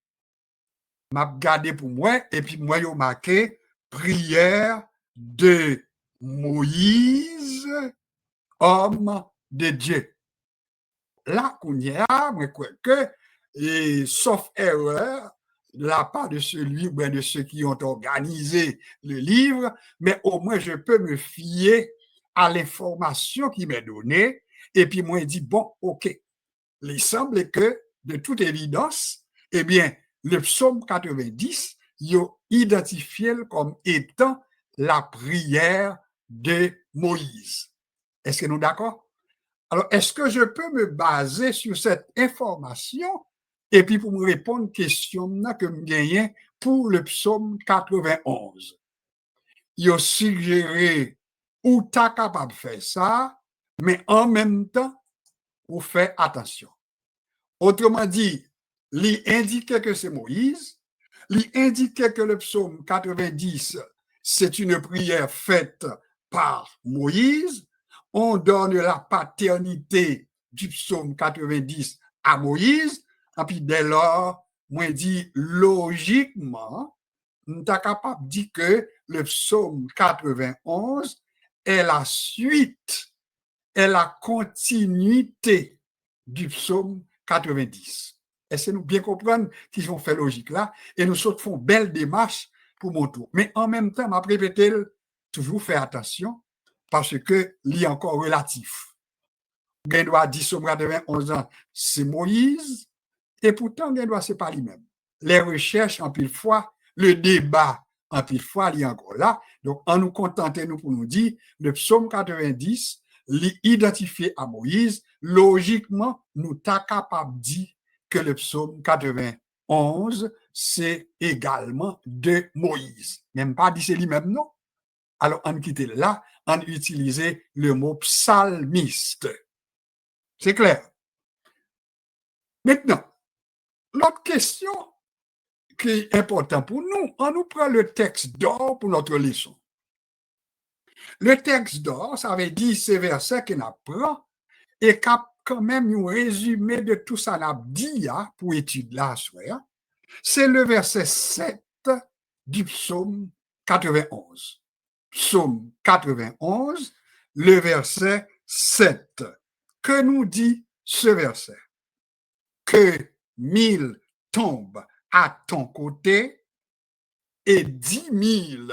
S1: M'a regardé pour moi, et puis moi, il marqué prière de Moïse, homme de Dieu. Là, qu'on y a, moi, crois que, et, sauf erreur, de la part de celui ou bien de ceux qui ont organisé le livre, mais au moins je peux me fier à l'information qui m'est donnée, et puis moi, je dis, bon, ok, il semble que, de toute évidence, eh bien, le psaume 90, il a identifié comme étant la prière de Moïse. Est-ce que nous d'accord? Alors, est-ce que je peux me baser sur cette information et puis pour me répondre à une question que je gagne pour le psaume 91? Il a suggéré où tu es capable de faire ça, mais en même temps, vous faites attention. Autrement dit, il indiquait que c'est Moïse, il indiquait que le psaume 90, c'est une prière faite par Moïse. On donne la paternité du psaume 90 à Moïse, et puis dès lors, moi dit logiquement, on est capable de dire que le psaume 91 est la suite, est la continuité du psaume 90. Est-ce que nous bien comprendre qu'ils ont fait logique là et nous autres font belle démarche pour mon tour. Mais en même temps, m'a répété toujours faire attention parce que l'y encore relatif. Ben doit dire somme 91 ans, c'est Moïse et pourtant ben doit c'est pas lui-même. Les recherches en pile fois, le débat en pile fois, il y encore là. Donc, en nous contentant nous pour nous dire, le psaume 90 l'identifié à Moïse, logiquement, nous sommes capables de dire que le psaume 91, c'est également de Moïse. Même pas dit c'est lui-même, non. Alors, on quitte là, on utilise le mot psalmiste. C'est clair. Maintenant, l'autre question qui est importante pour nous, on nous prend le texte d'or pour notre leçon. Le texte d'or, ça veut dire ces versets qu'on apprend et quand même un résumé de tout ça n'a dit pour étude là, c'est le verset 7 du psaume 91. Psaume 91, le verset 7. Que nous dit ce verset? Que 1000 tombent à ton côté et 10 000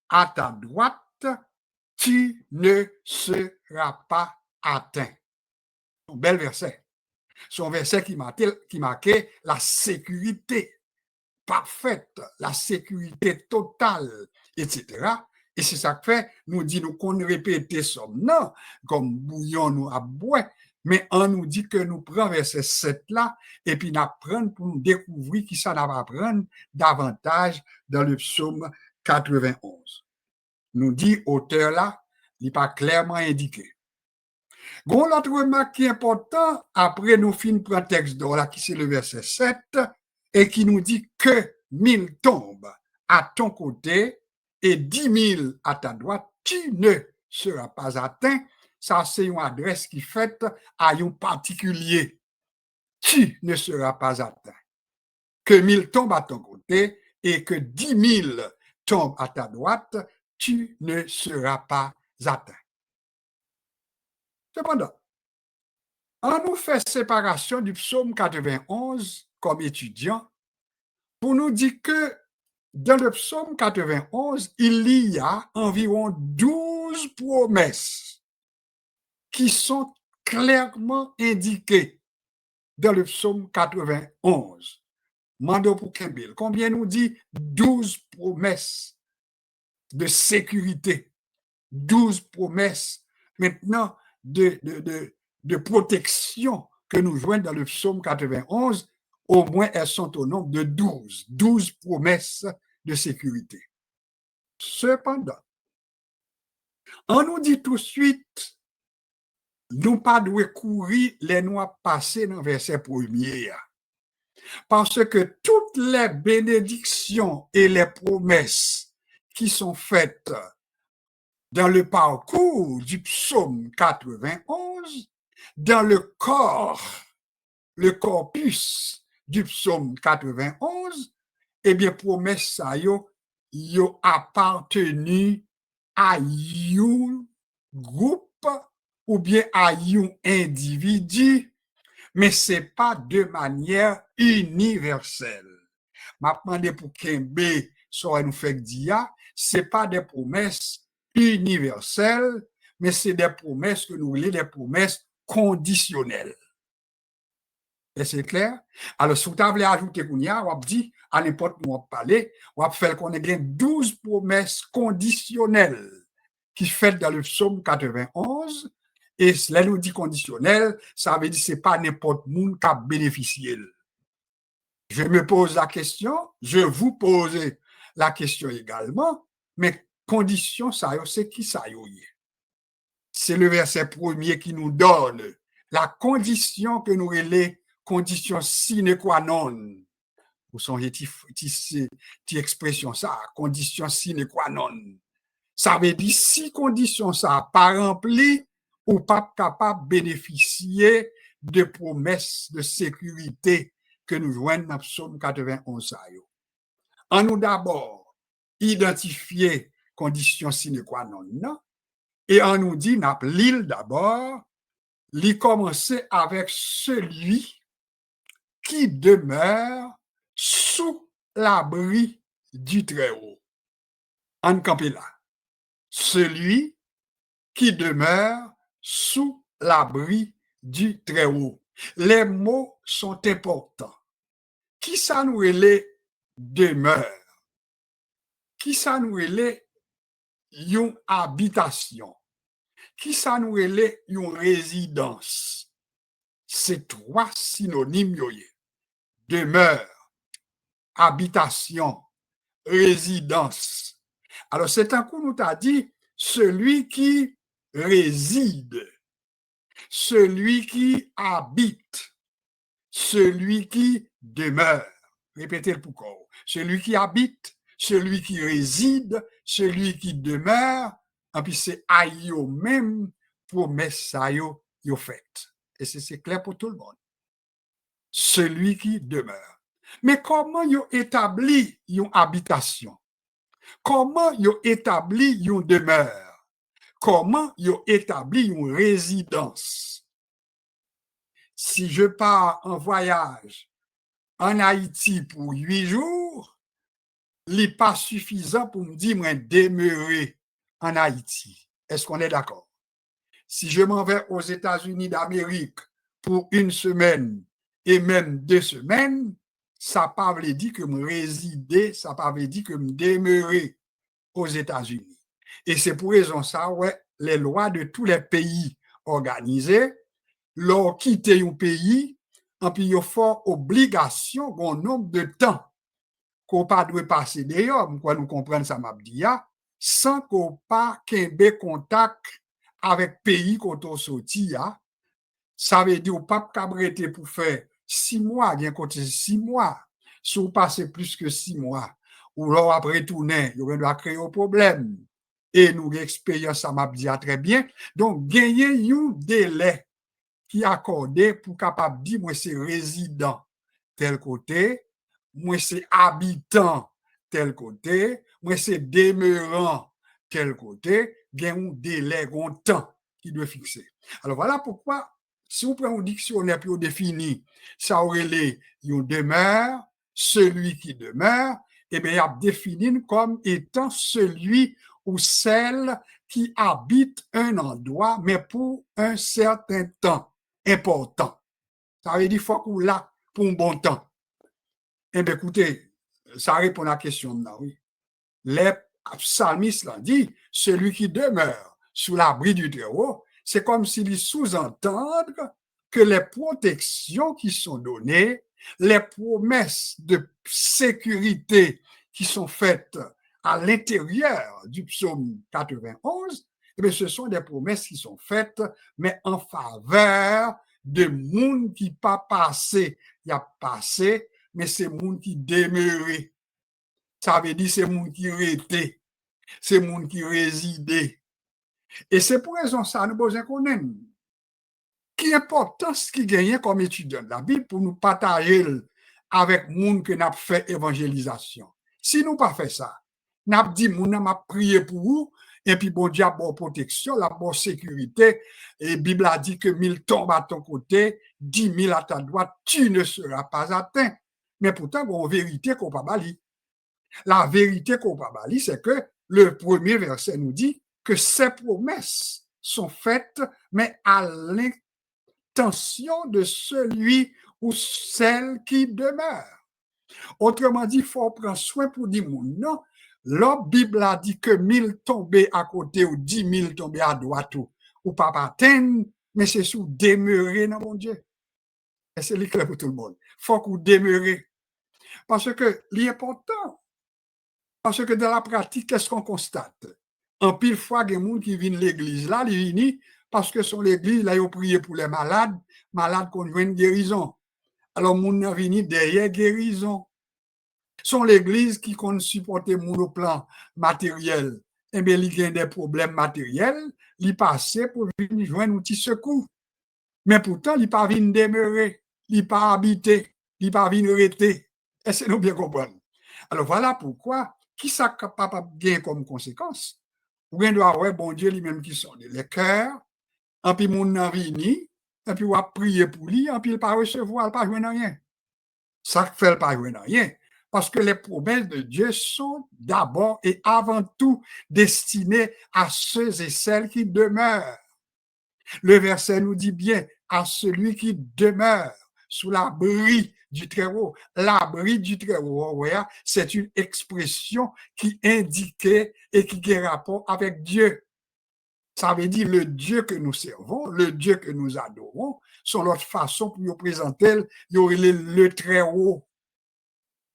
S1: à ta droite, tu ne seras pas atteint. Un bel verset. C'est un verset qui marquait la sécurité parfaite, la sécurité totale, etc. Et c'est ça que fait, nous dit nous qu'on répète ça, non, comme bouillon nous à boire, mais on nous dit que nous prenons verset 7 là, et puis nous apprenons pour nous découvrir qui ça va apprendre davantage dans le psaume 91. Nous dit auteur là, il n'est pas clairement indiqué. Bon, l'autre remarque qui est important, après nous finissons par un texte là, qui c'est le verset 7, et qui nous dit que 1000 tombent à ton côté et 10 000 à ta droite, tu ne seras pas atteint. Ça, c'est une adresse qui fait à un particulier. Tu ne seras pas atteint. Que 1000 tombent à ton côté et que 10 000 tombent à ta droite, tu ne seras pas atteint. Cependant, on nous fait séparation du psaume 91 comme étudiant pour nous dire que dans le psaume 91, il y a environ 12 promesses qui sont clairement indiquées dans le psaume 91. Mando pour Kembil, combien nous dit 12 promesses de sécurité, 12 promesses maintenant de protection que nous joignons dans le psaume 91, au moins elles sont au nombre de 12 promesses de sécurité. Cependant, on nous dit tout de suite, nous pas devons courir les noix passées dans le verset premier. Parce que toutes les bénédictions et les promesses qui sont faites dans le parcours du psaume 91, dans le corpus du psaume 91, eh bien, promesses ça yo appartenu à un groupe ou bien à un individu, mais ce n'est pas de manière universelle. Ma demandé pour Kembe, ça nous fait dire, ce n'est pas des promesses universelles, mais c'est des promesses que nous voulons, des promesses conditionnelles. Et c'est clair? Alors, si vous voulez ajouter qu'on y a, on dit, à n'importe où on parler, on va faire qu'on ait 12 promesses conditionnelles qui sont faites dans le psaume 91. Et cela nous dit conditionnel, ça veut dire que ce n'est pas n'importe où qui a bénéficié. Je me pose la question, je vous pose la question également, mais condition, ça c'est qui ça y est? C'est le verset premier qui nous donne la condition que nous relais, condition sine qua non. Vous songez cette expression ça, condition sine qua non. Ça veut dire si condition ça pas remplie, ou pas capable de bénéficier de promesses de sécurité que nous joignons dans le psaume 91. En nous d'abord identifier conditions sine qua non, et on nous dit, l'île d'abord, l'y commencer avec celui qui demeure sous l'abri du Très-Haut. En campé là. Celui qui demeure sous l'abri du Très-Haut. Les mots sont importants. Qui ça nous relève demeure? Qui ça nous relève une habitation? Qui ça nous relève une résidence? C'est trois synonymes. Demeure, habitation, résidence. Alors, c'est un coup, nous t'a dit, celui qui réside, celui qui habite, celui qui demeure. Répétez le pourquoi. Celui qui habite, celui qui réside, celui qui demeure, et puis c'est à eux même promesse ça yo fait. Et c'est clair pour tout le monde. Celui qui demeure. Mais comment yo établi une habitation? Comment yo établi une demeure? Comment yo établi une résidence? Si je pars en voyage en Haïti pour 8 jours, il n'est pas suffisant pour me dire moi demeurer en Haïti. Est-ce qu'on est d'accord? Si je m'en vais aux États-Unis d'Amérique pour 1 semaine et même 2 semaines, ça ne veut pas dire que me résider, ça ne veut pas dire que me demeurer aux États-Unis. Et c'est pour raison ça, ouais, les lois de tous les pays organisés, leur quitter un pays, et puis il faut obligation un nombre de temps qu'on pas doit passer d'ailleurs, quoi nous comprendre ça m'a dit, sans qu'on pas qu'un contact avec pays qu'on a sorti, ça veut dire pas qu'abriter pour faire 6 mois, bien côté 6 mois, si vous passez plus que 6 mois, ou alors après tourner, il va créer un problème. Et nous, l'expérience, ça m'a dit très bien. Donc, gagner un délai qui est accordé pour capable de dire, moi, c'est résident tel côté, moi, c'est habitant tel côté, moi c'est demeurant tel côté, bien un délai, un temps qui doit fixer. Alors voilà pourquoi, si on prend un dictionnaire puis on définit, ça aurait les, il demeure, celui qui demeure, et bien il a défini comme étant celui ou celle qui habite un endroit, mais pour un certain temps important. Ça veut dire qu'il faut qu'on là pour un bon temps. Eh bien, écoutez, ça répond à la question de là, oui. Les psalmistes l'ont dit, celui qui demeure sous l'abri du Très-Haut, c'est comme s'ils sous-entendent que les protections qui sont données, les promesses de sécurité qui sont faites à l'intérieur du psaume 91, eh bien, ce sont des promesses qui sont faites, mais en faveur de monde qui pas passé, il y a passé, mais c'est monde qui demeuré. Ça veut dire c'est monde qui était, c'est monde qui résidait. Et c'est pour raison ça, nous besoin qu'on aime. Qui importance qui gagne comme étudiant de la Bible pour nous partager avec monde que n'a fait évangélisation. Si nous pas fait ça, n'a dit moun n'a prié pour vous et puis bon Dieu a bonne protection, la bonne sécurité et Bible a dit que 1000 tombent à ton côté, 10 000 à ta droite, tu ne seras pas atteint. Mais pourtant bon vérité qu'on pas bali. La vérité qu'on pas bali, c'est que le premier verset nous dit que ces promesses sont faites mais à l'intention de celui ou celle qui demeure. Autrement dit, il faut prendre soin pour dire non. La Bible a dit que 1000 tombés à côté ou 10 000 tombés à droite ou pas atteindre, mais c'est sous demeurer dans mon Dieu. Et c'est clair pour tout le monde. Il faut qu'on demeure. Parce que l'important, parce que dans la pratique, qu'est-ce qu'on constate? En pile fois, il y a des gens qui viennent à l'église là, ils viennent parce que sur l'église, là, ils ont prié pour les malades qu'on voit une guérison. Alors, les gens viennent derrière guérison. Sont l'église qui compte supporter mon au plan matériel. Eh bien, il y a des problèmes matériels, il passe pour venir joindre un petit secours. Mais pourtant, il pas venir demeurer, il pas habiter, il pas venir rester. Et c'est nous bien comprendre. Alors voilà pourquoi, qui ça capable bien comme conséquence? Ou bien doit avoir bon Dieu lui-même qui sonne les cœurs, et puis mon n'a vini, et puis on va prier pour lui, et puis il pas recevoir, il pas joindre rien. Ça fait pas joindre rien. Parce que les promesses de Dieu sont d'abord et avant tout destinées à ceux et celles qui demeurent. Le verset nous dit bien, à celui qui demeure sous l'abri du Très-Haut. L'abri du Très-Haut, c'est une expression qui indiquait et qui a rapport avec Dieu. Ça veut dire le Dieu que nous servons, le Dieu que nous adorons, sont notre façon pour nous présenter le Très-Haut.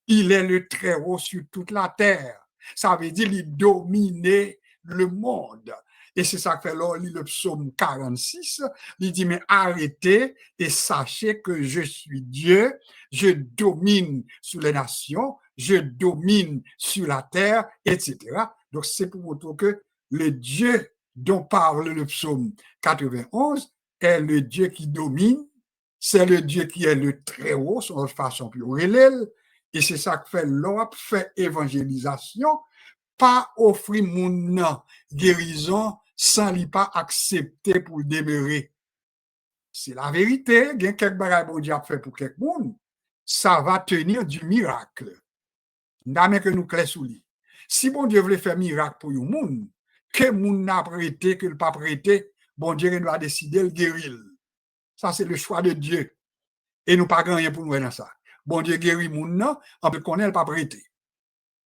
S1: Il est le Très-Haut sur toute la terre. Ça veut dire qu'il dominait le monde. Et c'est ça que fait là, le psaume 46, il dit, mais arrêtez et sachez que je suis Dieu, je domine sur les nations, je domine sur la terre, etc. Donc c'est pour montrer que le Dieu dont parle le psaume 91 est le Dieu qui domine, c'est le Dieu qui est le Très-Haut, sur notre façon plus réelle. Et c'est ça que fait l'Europe, fait évangélisation, pas offrir mon guérison sans lui pas accepter pour demeurer. C'est la vérité. Il y a quelques bagages bon Dieu a fait pour quelques monde. Ça va tenir du miracle. N'a que nous clés sous lui. Si bon Dieu voulait faire miracle pour un monde, que monde n'a prêté, que le pas prêté, bon Dieu doit décider de guérir. Ça, c'est le choix de Dieu. Et nous pas rien pour nous dans ça. Bon Dieu guérit moun nan, on peut connaître pas prêter.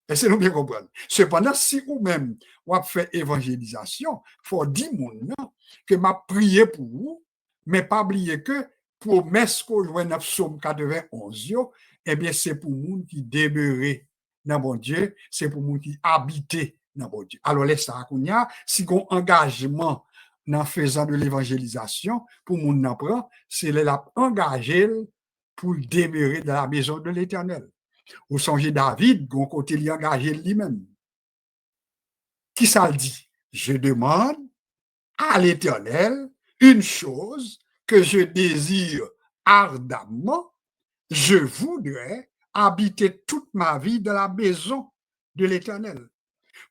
S1: Et c'est nous bien comprendre. Cependant, si ou même ou a fait évangélisation, faut dire moun nan que m'a prié pour vous, mais pas oublier que promesse qu'on joue dans psaume 91 yo, eh bien c'est pour moun qui demeurer dans bon Dieu, c'est pour moun qui habiter dans bon Dieu. Alors laisse ça kounya, si gon engagement dans faisant de l'évangélisation pour moun nan prend, c'est la engager pour demeurer dans la maison de l'Éternel. Vous songez David, gon côté il engagé lui-même. Qui ça le dit? Je demande à l'Éternel une chose que je désire ardemment, je voudrais habiter toute ma vie dans la maison de l'Éternel,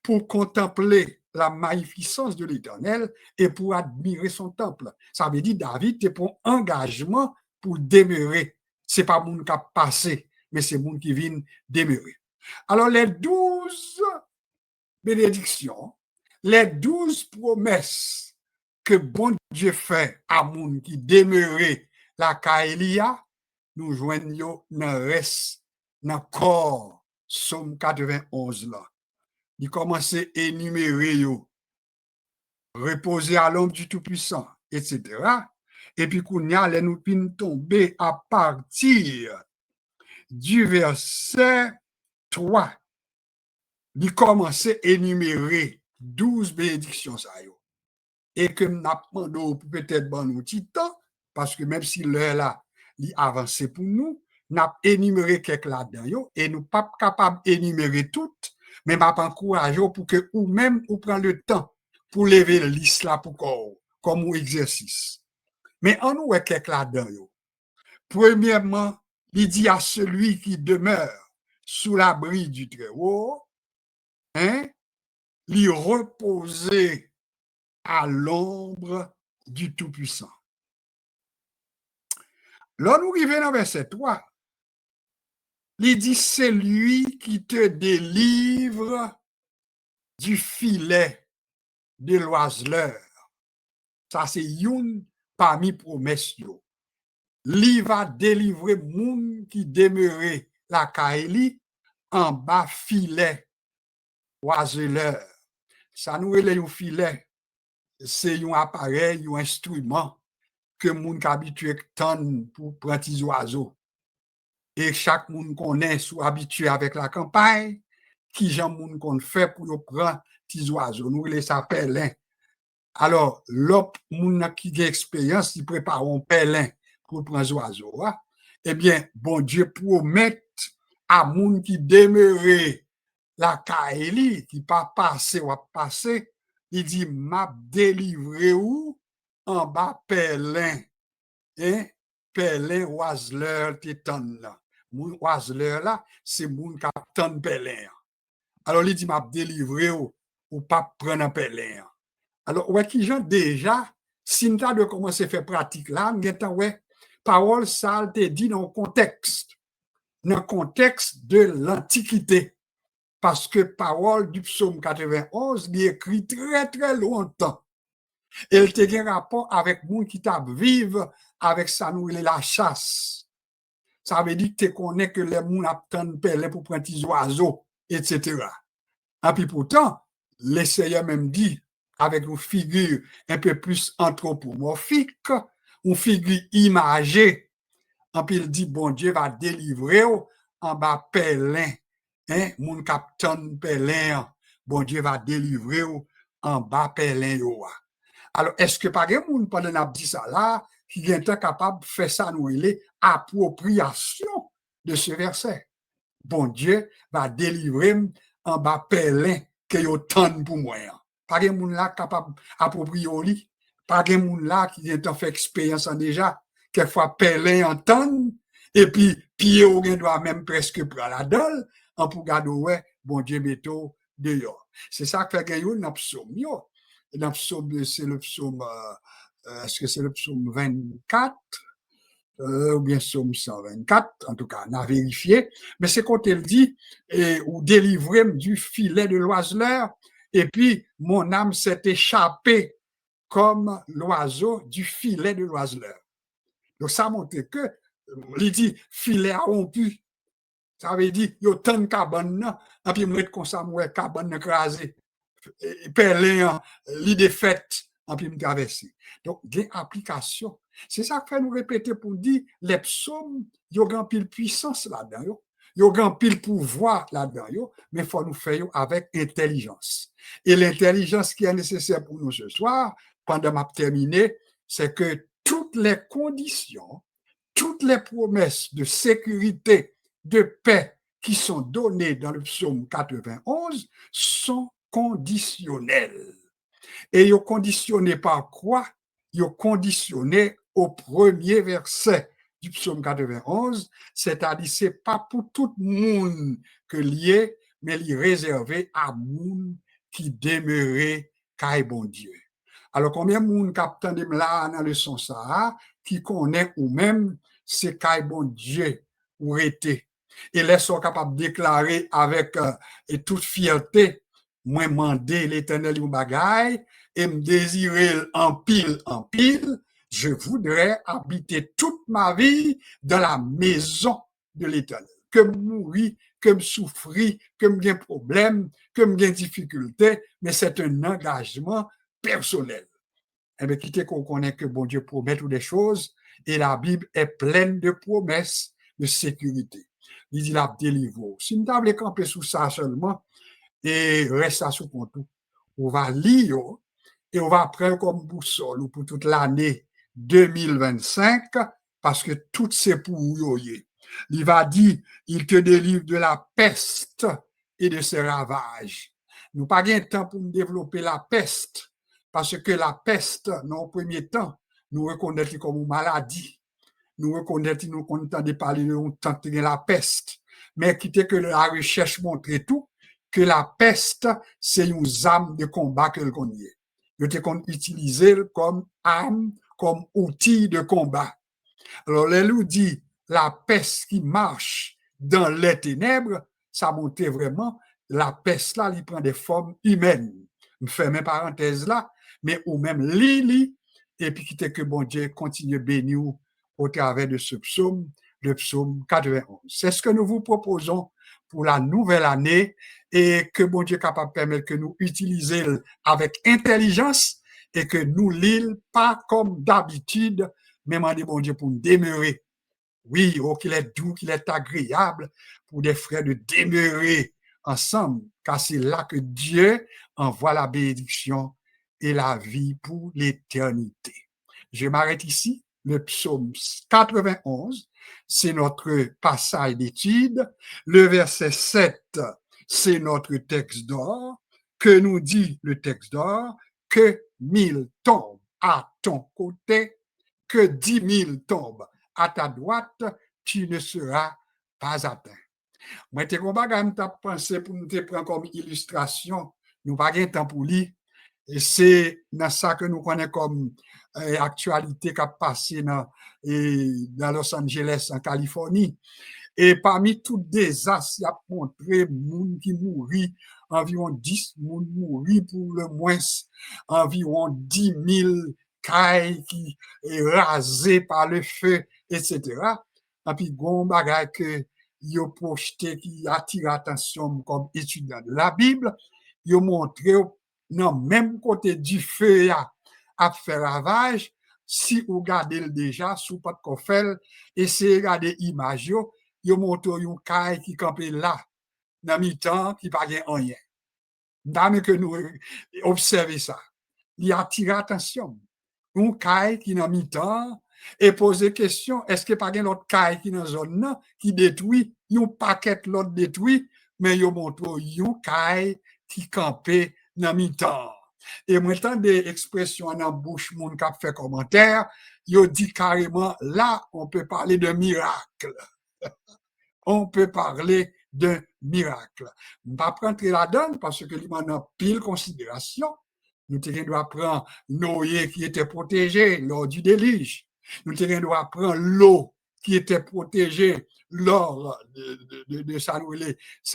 S1: pour contempler la magnificence de l'Éternel et pour admirer son temple. Ça veut dire, David, tu prends engagement pour demeurer. Ce n'est pas mon qui a passé, mais c'est mon qui vient demeurer. Alors, les 12 bénédictions, les 12 promesses que bon Dieu fait à moun qui demeurait la Kaelia, nous joignons dans le reste, dans le corps, Somme 91 là. Il commence à énumérer, reposer à l'ombre du Tout-Puissant, etc. Et puis, qu'on y a, nous tomber à partir du verset 3. Il commence à énumérer 12 bénédictions. Et que nous avons peut-être bon un petit temps, parce que même si l'heure là, il avance pour nous, nous avons énuméré quelques là-dedans, et nous ne sommes pas capables d'énumérer toutes, mais nous avons encouragé pour que vous-même, vous preniez le temps pour lever la liste là pour corps, comme un exercice. Mais en nous, quelques là-dedans. Premièrement, il dit à celui qui demeure sous l'abri du Très-Haut, lui reposer à l'ombre du Tout-Puissant. Là, nous arrivons dans verset 3. Il dit, c'est lui qui te délivre du filet de l'oiseleur. Ça, c'est une parmi promesses. Lui va délivrer moun qui demeurait la Kaeli en bas filet oiseleur. Ça nous est un filet. C'est un appareil, un instrument que moun qui habitué tendre pour prendre des oiseaux. Et chaque monde connaît, soit habitué avec la campagne, qui j'en moun qu'on fait pour prendre des oiseaux. Nous les appelons. Alors, l'autre moun qui a expérience, il prépare un pèlerin pour prendre des oiseaux. Eh bien, bon Dieu promet à moun qui demeurait la Kaeli, qui pas passé ou passé, il dit, m'a délivré où en bas pèlerin. Pèlerin oiseleur tétan là. Moun oiseleur là, c'est moun qui attend pèlerin. Alors, il dit, m'a délivré ou pas prendre un pèlerin. Alors, ouais, qui gens déjà, si nous avons commencé à faire pratique là, nous avons, ouais, parole ça te dit dans le contexte de l'Antiquité. Parce que parole du psaume 91, il est écrit très, très longtemps. Et il te un rapport avec moun qui t'a vivre avec ça, nous, la chasse. Ça veut dire que tu connais que les moun attendent pelle pour prendre des oiseaux, etc. Et puis pourtant, l'essayeur même dit, avec une figure un peu plus anthropomorphique, une figure imagée, et puis il dit, bon Dieu va délivrer en bas pèlerin, moun capitaine pèlerin, bon Dieu va délivrer en bas pèlerin. Alors, est-ce que par exemple, pendant qu'on dit ça là, qui est capable de faire ça, nous, appropriation de ce verset? Bon Dieu va délivrer en bas pèlerin que yo tande pour moi. Pas de moun là capable d'approprier au lit. Pas de moun là qui a fait expérience déjà. Quelquefois pèlerin en tande, et puis pied ou doit même presque prendre la dalle, en pour garder, ouais, bon Dieu métaux dehors. C'est ça que fait gagner dans le psaume. Dans le psaume, c'est le psaume, est-ce que c'est le psaume 24? Ou bien psaume 124, en tout cas, on a vérifié, mais c'est quand elle dit, ou délivrer du filet de l'oiseleur, et puis mon âme s'est échappée comme l'oiseau du filet de l'oiseleur. Donc ça montre que, il dit, filet a rompu, ça veut dire, il y a tant de cabanes, et puis moi, comme ça, moi, cabane écrasée, pèlerin, l'idée faite, et puis me traverser. Donc, des applications. C'est ça que fait nous répéter pour dire, les psaumes, il y a grand pile puissance là-dedans, il y a grand pile pouvoir là-dedans, mais il faut nous faire avec intelligence. Et l'intelligence qui est nécessaire pour nous ce soir, pendant ma terminé, c'est que toutes les conditions, toutes les promesses de sécurité, de paix qui sont données dans le psaume 91 sont conditionnelles. Et ils sont conditionnés par quoi? Ils sont conditionnés au premier verset du psaume 91, c'est-à-dire c'est pas pour tout le monde que lié, mais il est réservé à moun qui demeurait caille bon Dieu. Alors, combien de monde captant de là dans le sens ça, qui connaît ou même c'est caille bon Dieu ou été. Et les sont capables de déclarer avec et toute fierté, moi mandé l'éternel ou bagaille et me désirer en pile, je voudrais habiter toute ma vie dans la maison de l'éternel. Que me mourir, que me souffrir, que me gain problème, que me gain difficulté, mais c'est un engagement personnel. Eh bien, quittez qu'on connaît que bon Dieu promet toutes des choses et la Bible est pleine de promesses de sécurité. Il dit la délivre. Si nous avons camper sous ça seulement et reste à sous compte, on va lire et on va prendre comme boussole pour toute l'année 2025 parce que tout c'est pour vous. Il va dire, il te délivre de la peste et de ses ravages. Nous pas de temps pour développer la peste parce que la peste, dans le premier temps, nous reconnaissons comme une maladie. Nous reconnaissons, nous comptons de parler de temps de la peste. Mais quittez que la recherche montre tout, que la peste, c'est une arme de combat que l'on connaît. Nous devons utiliser comme arme, comme outil de combat. Alors, les loups dit, la peste qui marche dans les ténèbres, ça montre vraiment, la peste là, il prend des formes humaines. Je fais mes parenthèses là, mais ou même Lili, et puis quitter que bon Dieu continue à bénir au travers de ce psaume, le psaume 91. C'est ce que nous vous proposons pour la nouvelle année et que bon Dieu est capable de permettre que nous utilisions avec intelligence et que nous l'île pas comme d'habitude, mais demandez bon Dieu pour nous demeurer. Oui, oh, qu'il est doux, qu'il est agréable pour des frères de demeurer ensemble, car c'est là que Dieu envoie la bénédiction et la vie pour l'éternité. Je m'arrête ici. Le psaume 91, c'est notre passage d'étude. Le verset 7, c'est notre texte d'or. Que nous dit le texte d'or? Que 1000 tombent à ton côté, que 10 000 tombent à ta droite, tu ne seras pas atteint. Moi, je vais penser pour nous prendre comme illustration. Nous n'avons pas de temps pour lire. Et c'est dans ça que nous connaissons comme actualité qui a passé dans Los Angeles, en Californie. Et parmi tous les désastres, il y a montré monde qui mourit, environ 10 monde mourit pour le moins, environ 10 000 cailles qui est rasées par le feu, etc. Et puis, bon bagage que il a projeté qui attire l'attention comme étudiant de la Bible, il a montré non même côté du feu à faire ravage, si vous regardez déjà sous pas de coffre, essayez de regarder l'image, il montre un caille qui campe là, dans mi-temps, qui pas rien. Dame que nous observons ça. Il attire l'attention. Un caille qui dans mi-temps et poser question, est-ce que pas l'autre caille qui dans zone là qui détruit, un paquet l'autre détruit, mais il montre un caille qui campé dans mi-temps. Et maintenant des expressions dans bouche moun qui fait commentaire, il dit carrément là on peut parler de miracle. On peut parler d'un miracle. On ne va pas rentrer là-dedans parce que nous avons pile considération. Nous devons prendre Noé qui était protégé lors du déluge. Nous devons prendre l'eau qui était protégée lors de ça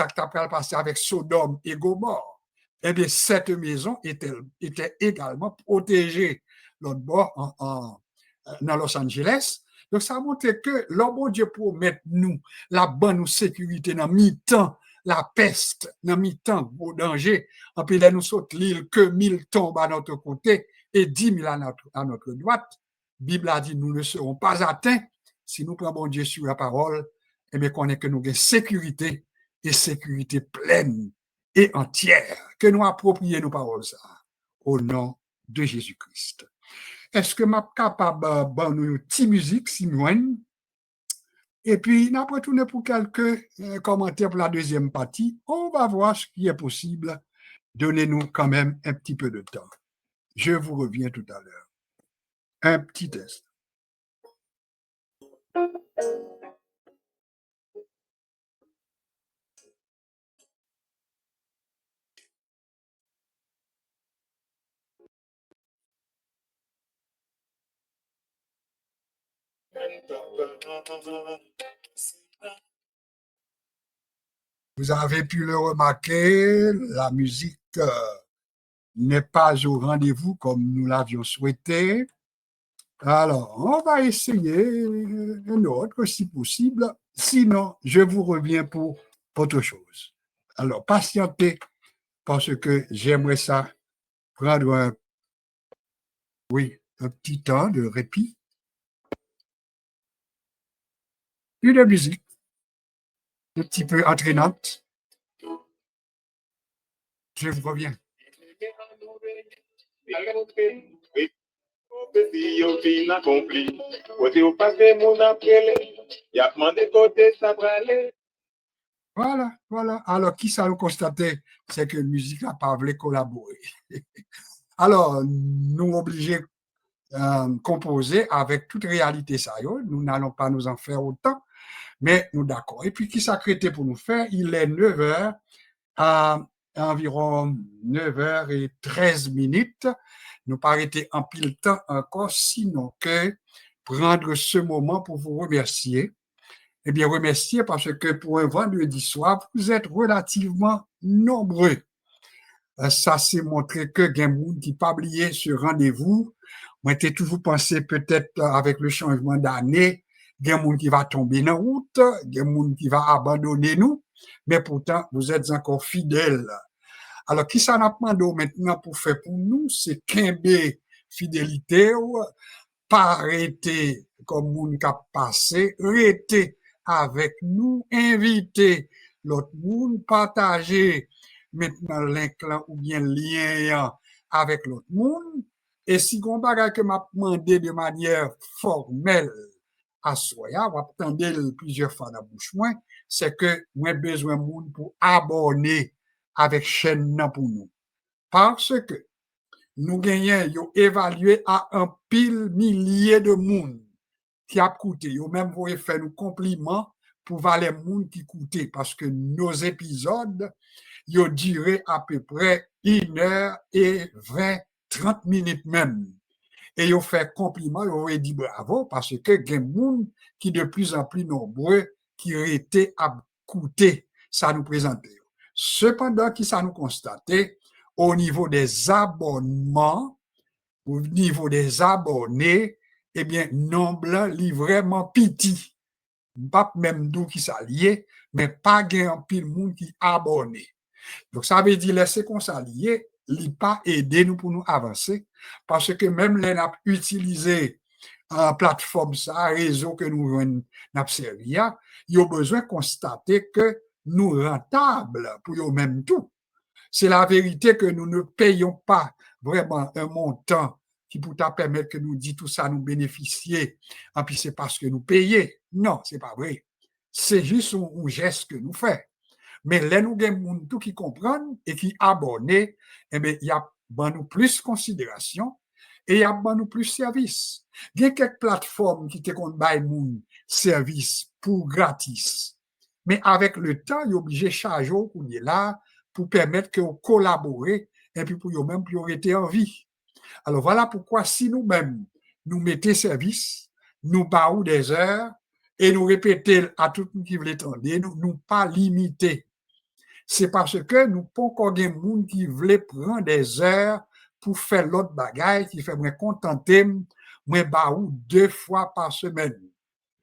S1: qui a passé avec Sodome et Gomorre. Eh bien, cette maison était également protégée dans Los Angeles. Donc, ça montre que le bon Dieu promet nous la bonne sécurité dans mi-temps, la peste dans mi-temps, au danger. En puis, là, nous saute l'île que 1000 tombent à notre côté et 10 000 à notre droite. La Bible a dit, nous ne serons pas atteints si nous prenons bon Dieu sur la parole, et bien qu'on ait que nous avons sécurité et sécurité pleine et entière, que nous approprions nos paroles ça, au nom de Jésus-Christ. Est-ce que je suis capable de nous une petite musique, Simone? Et puis, nous allons retourner pour quelques commentaires pour la deuxième partie. On va voir ce qui est possible. Donnez-nous quand même un petit peu de temps. Je vous reviens tout à l'heure. Un petit test. Vous avez pu le remarquer, la musique n'est pas au rendez-vous comme nous l'avions souhaité. Alors, on va essayer un autre si possible. Sinon, je vous reviens pour autre chose. Alors, patientez parce que j'aimerais ça prendre un petit temps de répit. Une musique un petit peu entraînante. Je vous reviens.
S2: Si yo fin accompli, côté au passé mon appelé, y a demandé côté ça bralé.
S1: Voilà. Alors, qui ça nous constatait, c'est que la musique n'a pas voulu collaborer. Alors, nous obligés composer avec toute réalité ça. Nous n'allons pas nous en faire autant, mais nous d'accord. Et puis, qui s'accrétait pour nous faire? Il est 9h, à environ 9h13. Nous pas été en pile temps encore, sinon que prendre ce moment pour vous remercier. Eh bien, remercier parce que pour un vendredi soir, vous êtes relativement nombreux. Ça s'est montré que il y a des gens qui n'ont pas oublié ce rendez-vous. Moi, j'ai toujours pensé peut-être avec le changement d'année, il y a des gens qui vont tomber dans la route, il y a des gens qui vont abandonner nous, mais pourtant, vous êtes encore fidèles. Alors, qui ça n'a demandé maintenant pour faire pour nous, c'est qu'aimer fidélité, pas arrêter comme moun qui a passé, rester avec nous, inviter l'autre monde, partager maintenant l'inclin ou bien lien avec l'autre monde. Et si on bagage que m'a demandé de manière formelle à Soya, ou attendre plusieurs fois dans la bouche moins, c'est que moi besoin de monde pour abonner avec chaîne pour nous. Parce que nous gagnons évalué à un pile millier de monde qui a coûté. Yo même voulu faire nous compliments pour valer monde qui coûtait parce que nos épisodes yo duré à peu près 1h20, 30 minutes même. Et yo fait compliment, yo dit bravo parce que il y a monde qui de plus en plus nombreux qui étaient à coûter ça nous présentait. Cependant, qui ça nous constatait au niveau des abonnements, au niveau des abonnés, eh bien, nombre est vraiment petit. Pas même d'où qui s'allier, mais pas gain pile monde qui abonné. Donc, ça veut dire, laisser qu'on s'allier, il pas aider nous pour nous avancer, parce que même les n'a utilisé en plateforme, ça, réseau que nous avons servi, il y a besoin de constater que nous rentables pour eux même tout. C'est la vérité que nous ne payons pas vraiment un montant qui pourrait permettre que nous dit tout ça, nous bénéficier, et puis c'est parce que nous payons. Non, c'est pas vrai. C'est juste un geste que nous faisons. Mais là, nous avons tout qui comprennent et qui abonnent, eh bien, il y a nous plus considération et il y a nous plus service. Il y a quelques plateformes qui te comptent mon service pour gratis. Mais avec le temps, il est obligé de charger au là pour permettre que vous collaborez et puis pour vous-même, pour rester en vie. Alors voilà pourquoi si nous-mêmes, nous mettons service, nous baillons des heures et nous répétons à tout le monde qui veut l'entendre, nous pas limiter. C'est parce que nous pas encore des gens qui veulent prendre des heures pour faire l'autre bagaille qui fait me contenter, me baillons 2 fois par semaine.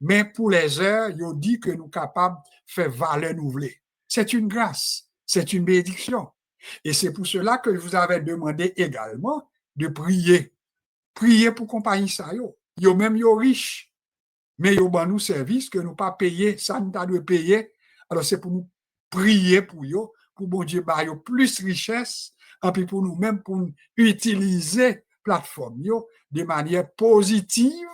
S1: Mais pour les heures, il dit que nous sommes capables de faire valeur nous voulons. C'est une grâce, c'est une bénédiction. Et c'est pour cela que je vous avais demandé également de prier. Prier pour compagnie ça yo. Yo même yo riche, mais yo ban nous service que nous pas payer, ça nous doit payer. Alors c'est pour nous prier pour yo, pour bon Dieu ba yo plus richesse, et puis pour nous même pour nous utiliser plateforme yo de manière positive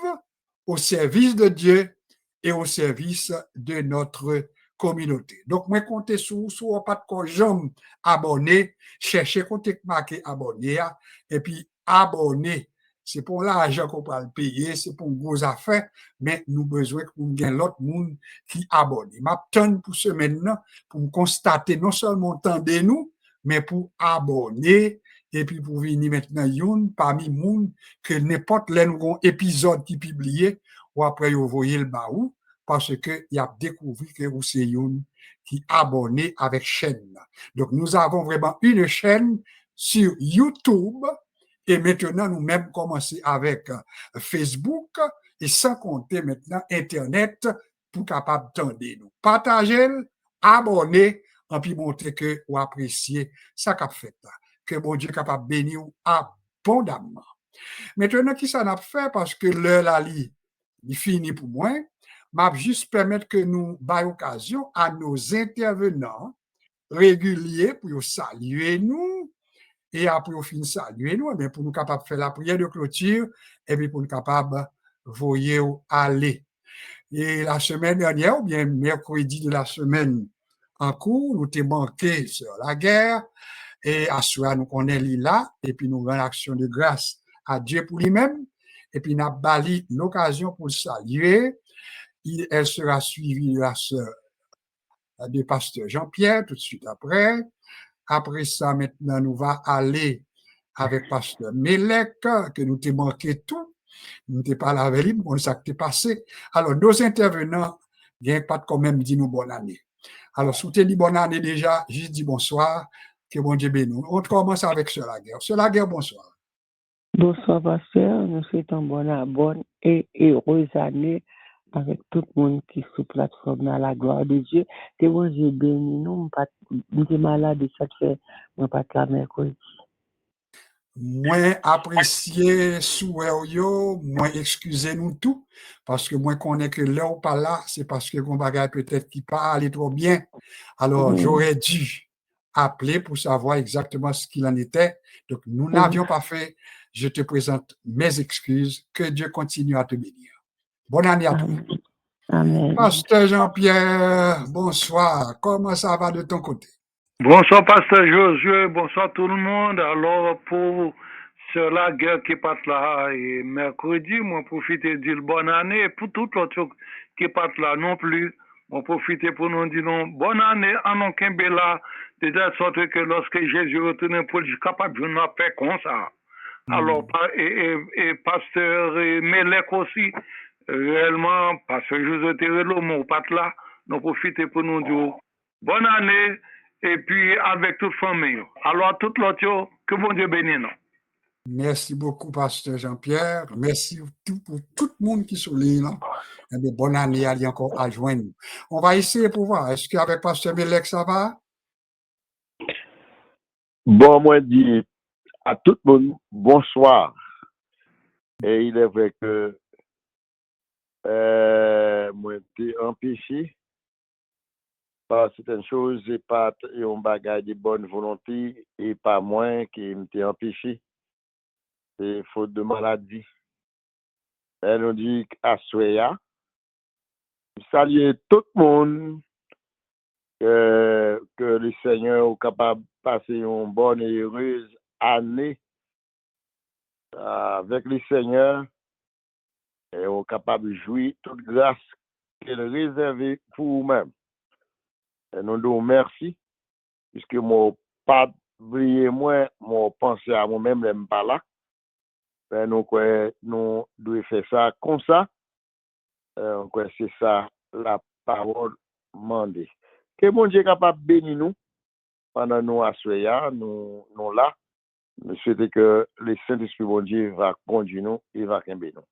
S1: au service de Dieu et au service de notre communauté. Donc, moi, comptez sur pas de quoi jamais abonner, chercher compter marqué abonner, et puis abonner. C'est pour l'argent qu'on peut le payer, c'est pour une grosse affaire, mais nous besoin qu'on gagne l'autre monde qui abonne. M'attends pour ce maintenant, pour me constater non seulement tendez nous, mais pour abonner, et puis pour venir maintenant, parmi monde que n'importe l'épisode qui publié, ou après vous voyez le baou parce que il a découvert que vous c'est une qui abonné avec chaîne. Donc nous avons vraiment une chaîne sur YouTube et maintenant nous-mêmes commencer avec Facebook et sans compter maintenant Internet pour capable d'entendre nous. Partagez, abonnez, et puis montrer que vous appréciez ça qu'a fait. Que bon Dieu capable de bénir abondamment. Maintenant, qui ça n'a fait parce que l'heure là, il finit pour moi, m'a juste permettre que nous baillons occasion à nos intervenants réguliers pour saluer nous et après au fin saluer nous, mais pour nous capables de faire la prière de clôture et puis pour nous capables voyer aller. Et la semaine dernière, ou bien mercredi de la semaine en cours, nous t'ai manqué sur la guerre et à soi nous connaissons là et puis nous rendons action de grâce à Dieu pour lui-même et puis nous avons bali l'occasion pour le saluer. Elle sera suivie de la sœur de pasteur Jean-Pierre tout de suite après. Après ça, maintenant, nous va aller avec pasteur Melek, que nous t'ai manqué tout. Nous t'ai pas avec lui, on ça qui passé. Alors, nos intervenants, il n'y a pas de quand même dit nous bonne année. Alors, si vous dit bonne année déjà, juste dit bonsoir, que bon Dieu bénisse. On commence avec Sœur Laguerre. Sœur Laguerre, bonsoir.
S3: Bonsoir, pasteur. Nous souhaitons bonne et heureuse année avec tout le monde qui est sur la plateforme dans la gloire de Dieu. Que bon Dieu bénisse nous. Nous sommes malades et ça fait, nous pas la mercredi.
S1: Moins apprécié souhait yo, moins excusez-nous tout, parce que moi connais que là ou pas là, c'est parce que mon bagage peut-être qui pas allé trop bien. Alors, j'aurais dû appeler pour savoir exactement ce qu'il en était. Donc, nous n'avions pas fait. Je te présente mes excuses. Que Dieu continue à te bénir. Bonne année à toi.
S3: Amen.
S1: Pasteur Jean-Pierre, bonsoir. Comment ça va de ton côté?
S4: Bonsoir, Pasteur Josué. Bonsoir tout le monde. Alors, pour Sœur Laguerre qui passe là et mercredi, moi profiter de dire bonne année. Et pour tout l'autre qui passe là non plus, moi profiter pour nous dire bonne année à nos Kimbela, de telle sorte que lorsque Jésus retourne pour être capable de nous faire comme ça. Alors, et Pasteur Melek aussi, réellement, Pasteur José Terrelo, mon patte là, nous profiter pour nous dire bonne année. Et puis avec toute famille. Alors, tout l'autre, que bon Dieu bénisse nous.
S1: Merci beaucoup, Pasteur Jean-Pierre. Merci pour tout le monde qui souligne. Bonne année à encore à joindre. On va essayer pour voir. Est-ce qu'avec Pasteur Melek, ça va?
S5: Bon, moi, dis à tout le monde, bonsoir. Et il est vrai que moi, j'étais empêché par certaines choses et pas un bagage de bonne volonté et pas moins qui m'était empêché. C'est faute de maladie. Elle nous dit à Soya, saluer tout le monde, que le Seigneur est capable de passer une bonne et heureuse année avec le Seigneur et est capable de jouir toute grâce qu'il a réservée pour vous-même. Et nous disons merci, puisque moi, pas oublier moi, moi penser à moi-même, je ne pas là. Mais nous devons faire ça comme ça. C'est ça la parole demandée. Que mon Dieu est capable de bénir nous pendant nous assoyons, nous là. Nous souhaitons que le Saint-Esprit, mon Dieu, va conduire nous et va bénir nous.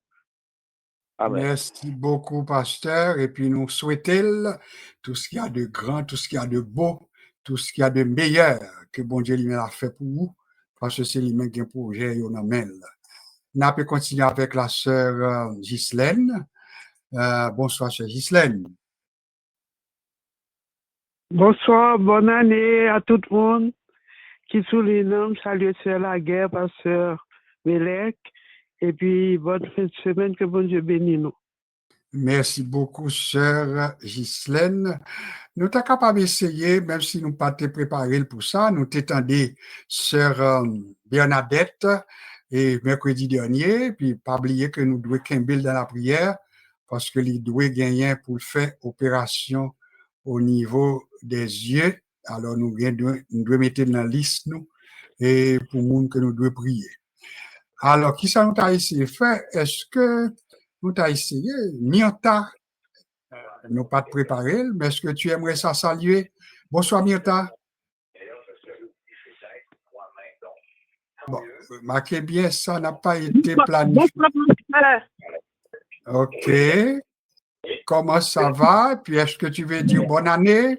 S5: Amen.
S1: Merci beaucoup, pasteur. Et puis nous souhaitons tout ce qu'il y a de grand, tout ce qu'il y a de beau, tout ce qu'il y a de meilleur que bon Dieu lui a fait pour vous, parce que c'est lui-même qui a un projet, on amène. On peut continuer avec la sœur Ghislaine. Bonsoir, sœur Ghislaine.
S6: Bonsoir, bonne année à tout le monde qui souligne. Salut, sœur Laguerre, pasteur Melek. Et puis, bonne fin de semaine, que bon Dieu bénisse nous.
S1: Merci beaucoup, sœur Ghislaine. Nous sommes capables d'essayer, même si nous n'avons pas préparé pour ça, nous t'étendons sœur Bernadette et mercredi dernier, puis pas oublier que nous devons Kimbel dans la prière parce que nous devons gagner pour faire opération au niveau des yeux. Alors, nous devons mettre dans la liste, nous, et pour le monde que nous devons prier. Alors, qui ça nous a essayé de faire? Est-ce que nous t'as essayé. Myrta, nous pas te préparer, mais est-ce que tu aimerais ça saluer? Bonsoir Myrta. Bon, marquez bien, ça n'a pas été planifié. OK. Comment ça va? Puis est-ce que tu veux dire bonne année?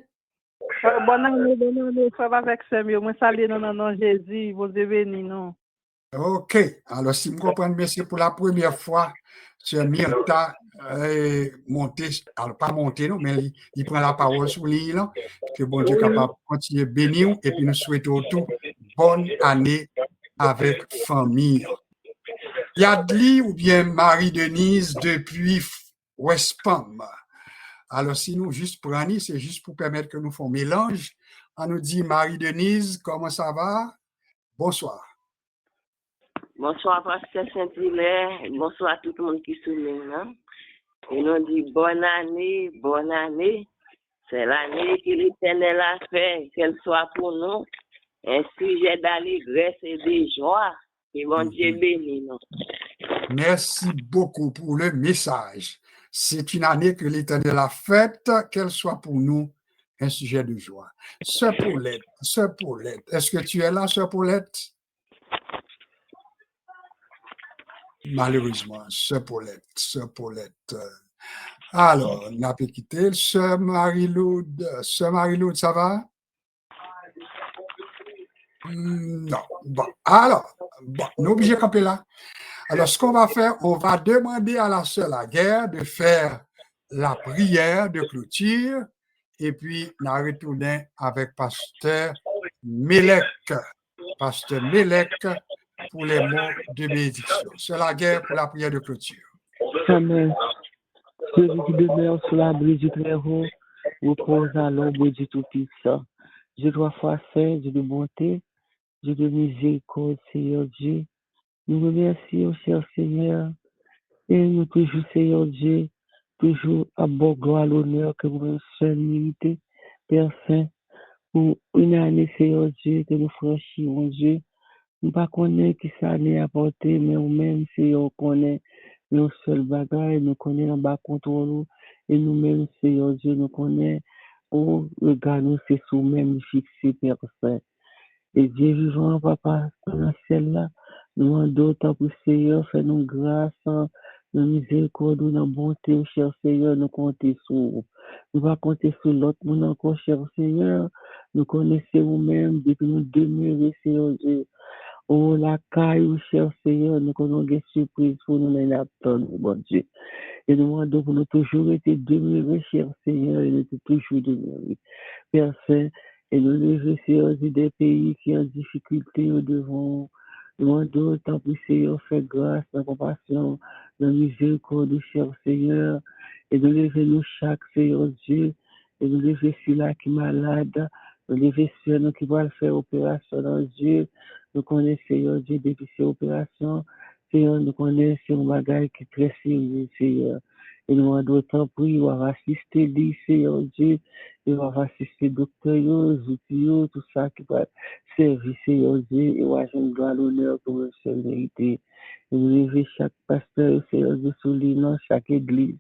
S6: Bonne année, frère avec Samuel. Moi, salut, non, Jésus, vous devez béni, non.
S1: OK. Alors, si je comprends bien, c'est pour la première fois que Myrta est monté, alors pas monté, non, mais il prend la parole sur l'île, là, que bon Dieu est capable de continuer à bénir, et puis nous souhaitons tout bonne année avec famille. Yadli ou bien Marie-Denise depuis West Palm. Alors, si nous juste prenons, c'est juste pour permettre que nous fassions mélange. On nous dit Marie-Denise, comment ça va? Bonsoir.
S7: Bonsoir, Pasteur Saint-Hilaire. Bonsoir à tout le monde qui souligne. Hein? Et nous dit bonne année, bonne année. C'est l'année que l'Éternel a fait, qu'elle soit pour nous un sujet d'allégresse et de joie. Et mon Dieu béni nous.
S1: Merci beaucoup pour le message. C'est une année que l'Éternel a faite, qu'elle soit pour nous un sujet de joie. Sœur Paulette, est-ce que tu es là, Sœur Paulette? Malheureusement, Sœur Paulette. Alors, on a pu quitter. Sœur Marie-Laude, ça va? Non. Bon, alors, on est obligé de camper là. Alors, ce qu'on va faire, on va demander à la sœur Laguerre de faire la prière de clôture et puis on va retourner avec Pasteur Mélec pour les mots de bénédiction. Sœur Laguerre pour la prière de clôture.
S3: Amen. Celui qui demeure sur l'abri du Très-Haut, repose à l'ombre du Tout-Puissant. Dieu dois foi saint, Dieu de bonté, Dieu de miséricorde, Seigneur Dieu. Nous remercions, cher Seigneur, et nous toujours, Seigneur Dieu, toujours à bon gloire, l'honneur que vous seul méritez, Père Saint, pour une année, Seigneur Dieu, que nous franchissons, Dieu. Nous ne connaissons pas qui ça n'est apporté, mais nous-mêmes, Seigneur, connaissons nos seuls bagages, nous connaissons en bas contrôle, et nous-mêmes, Seigneur Dieu, nous connaissons, on regarde nous, c'est sous-même fixé, Père Saint. Et Dieu vivant, Papa, dans celle-là, nous demandons tant pour Seigneur, fais-nous grâce, nous miséricorde, nous bonté, cher Seigneur, nous comptons sur vous. Nous ne compter sur l'autre monde encore, cher Seigneur. Nous connaissons vous-même, depuis nous demeurer, Seigneur Dieu. Oh, la caille, cher Seigneur, nous connaissons des surprises pour nous, les attendre, bon Dieu. Et nous demandons pour nous toujours été demeurés, cher Seigneur, et nous toujours demeurés. Père Saint, et nous lever, Seigneur, des pays qui ont difficulté au devant. Nous demandons, tant pis, Seigneur, fais grâce, la compassion, la miséricorde, cher Seigneur, et nous lever nous chaque, Seigneur Dieu, et nous lever celui-là qui est malade, nous lever celui qui va faire opération dans Dieu. Nous connaissons, Seigneur Dieu, depuis ces opérations, Seigneur, nous connaissons un bagage qui est très sérieux, Seigneur. Et nous demandons, tant pis, on va assister, lui, Seigneur Dieu, et on va assister docteur, outils, tout ça qui va servir, Seigneur Dieu, et on va jouer gloire l'honneur pour le seul mérité. Et nous levons chaque pasteur, Seigneur Dieu, soulignant chaque église.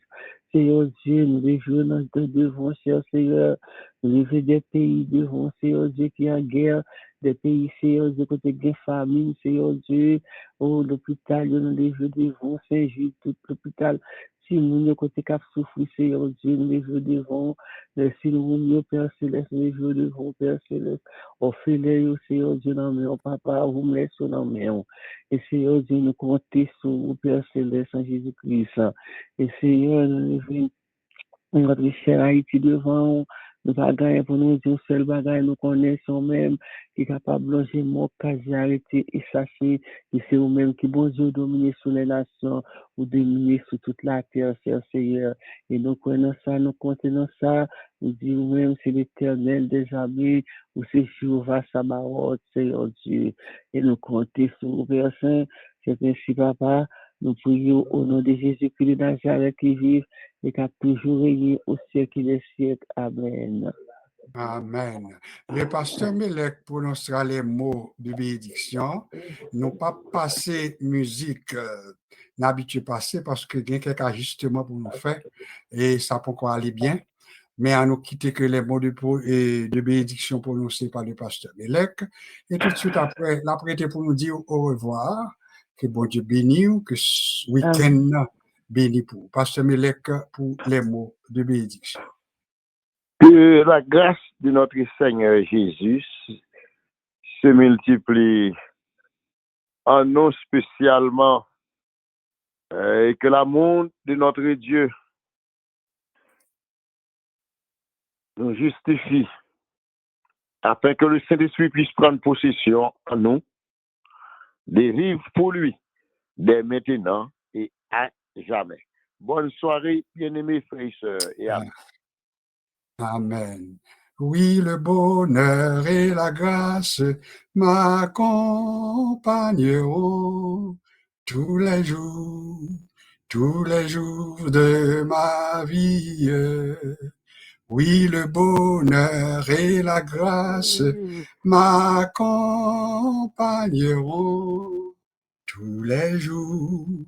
S3: Seigneur Dieu, nous levons notre devant, cher Seigneur, nous levons des pays devant, Seigneur Dieu, qui est en guerre, des pays, Seigneur Dieu, côté de famine, Seigneur Dieu, oh, l'hôpital, nous levons devant, Saint-Jude, tout l'hôpital. Si nous ne côté cap souffrir, Seigneur Dieu, nous les veux devant. Si nous nous Père Céleste, nous les veux devant, Père Céleste. On fait les Seigneur Dieu, dans mes papa, vous me laissez dans mes et Seigneur Dieu, nous comptons sur vous, Père Céleste, en Jésus-Christ. Et Seigneur, nous les notre cher Haïti devant nous bagaille pour nous dire seul bagaille nous connaissons même qui est capable de loger mon quasi arrêté et sachez que c'est vous-même qui bon Dieu dominer sur les nations ou dominer sur toute la terre, Seigneur. Et nous connaissons ça, nous comptons dans ça, nous disons vous-même c'est l'Éternel des armées ou c'est Jéhovah Sabaoth, Seigneur Dieu. Et nous comptons sur vous, Père Saint, c'est ainsi, Papa. Nous prions au nom de Jésus-Christ de Nazareth qui vit et qui a toujours régné au siècle des siècles. Amen.
S1: Amen. Le pasteur Melek prononcera les mots de bénédiction. Non pas passer musique, n'habitué passer parce que il y a quelques ajustements pour nous faire et ça peut encore aller bien. Mais à nous quitter que les mots de bénédiction prononcés par le pasteur Melek. Et tout de suite après, la prêter pour nous dire au revoir. Que bon Dieu bénisse, que ce week-end béni pour pasteur Melek pour les mots de bénédiction.
S5: Que la grâce de notre Seigneur Jésus se multiplie en nous spécialement et que l'amour de notre Dieu nous justifie afin que le Saint-Esprit puisse prendre possession en nous, des vivre pour lui, dès maintenant et à jamais. Bonne soirée, bien-aimés frères et sœurs, et amis.
S1: Amen. Oui, le bonheur et la grâce m'accompagneront tous les jours de ma vie. Oui, le bonheur et la grâce m'accompagneront tous les jours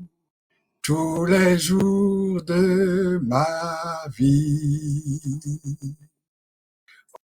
S1: de ma vie.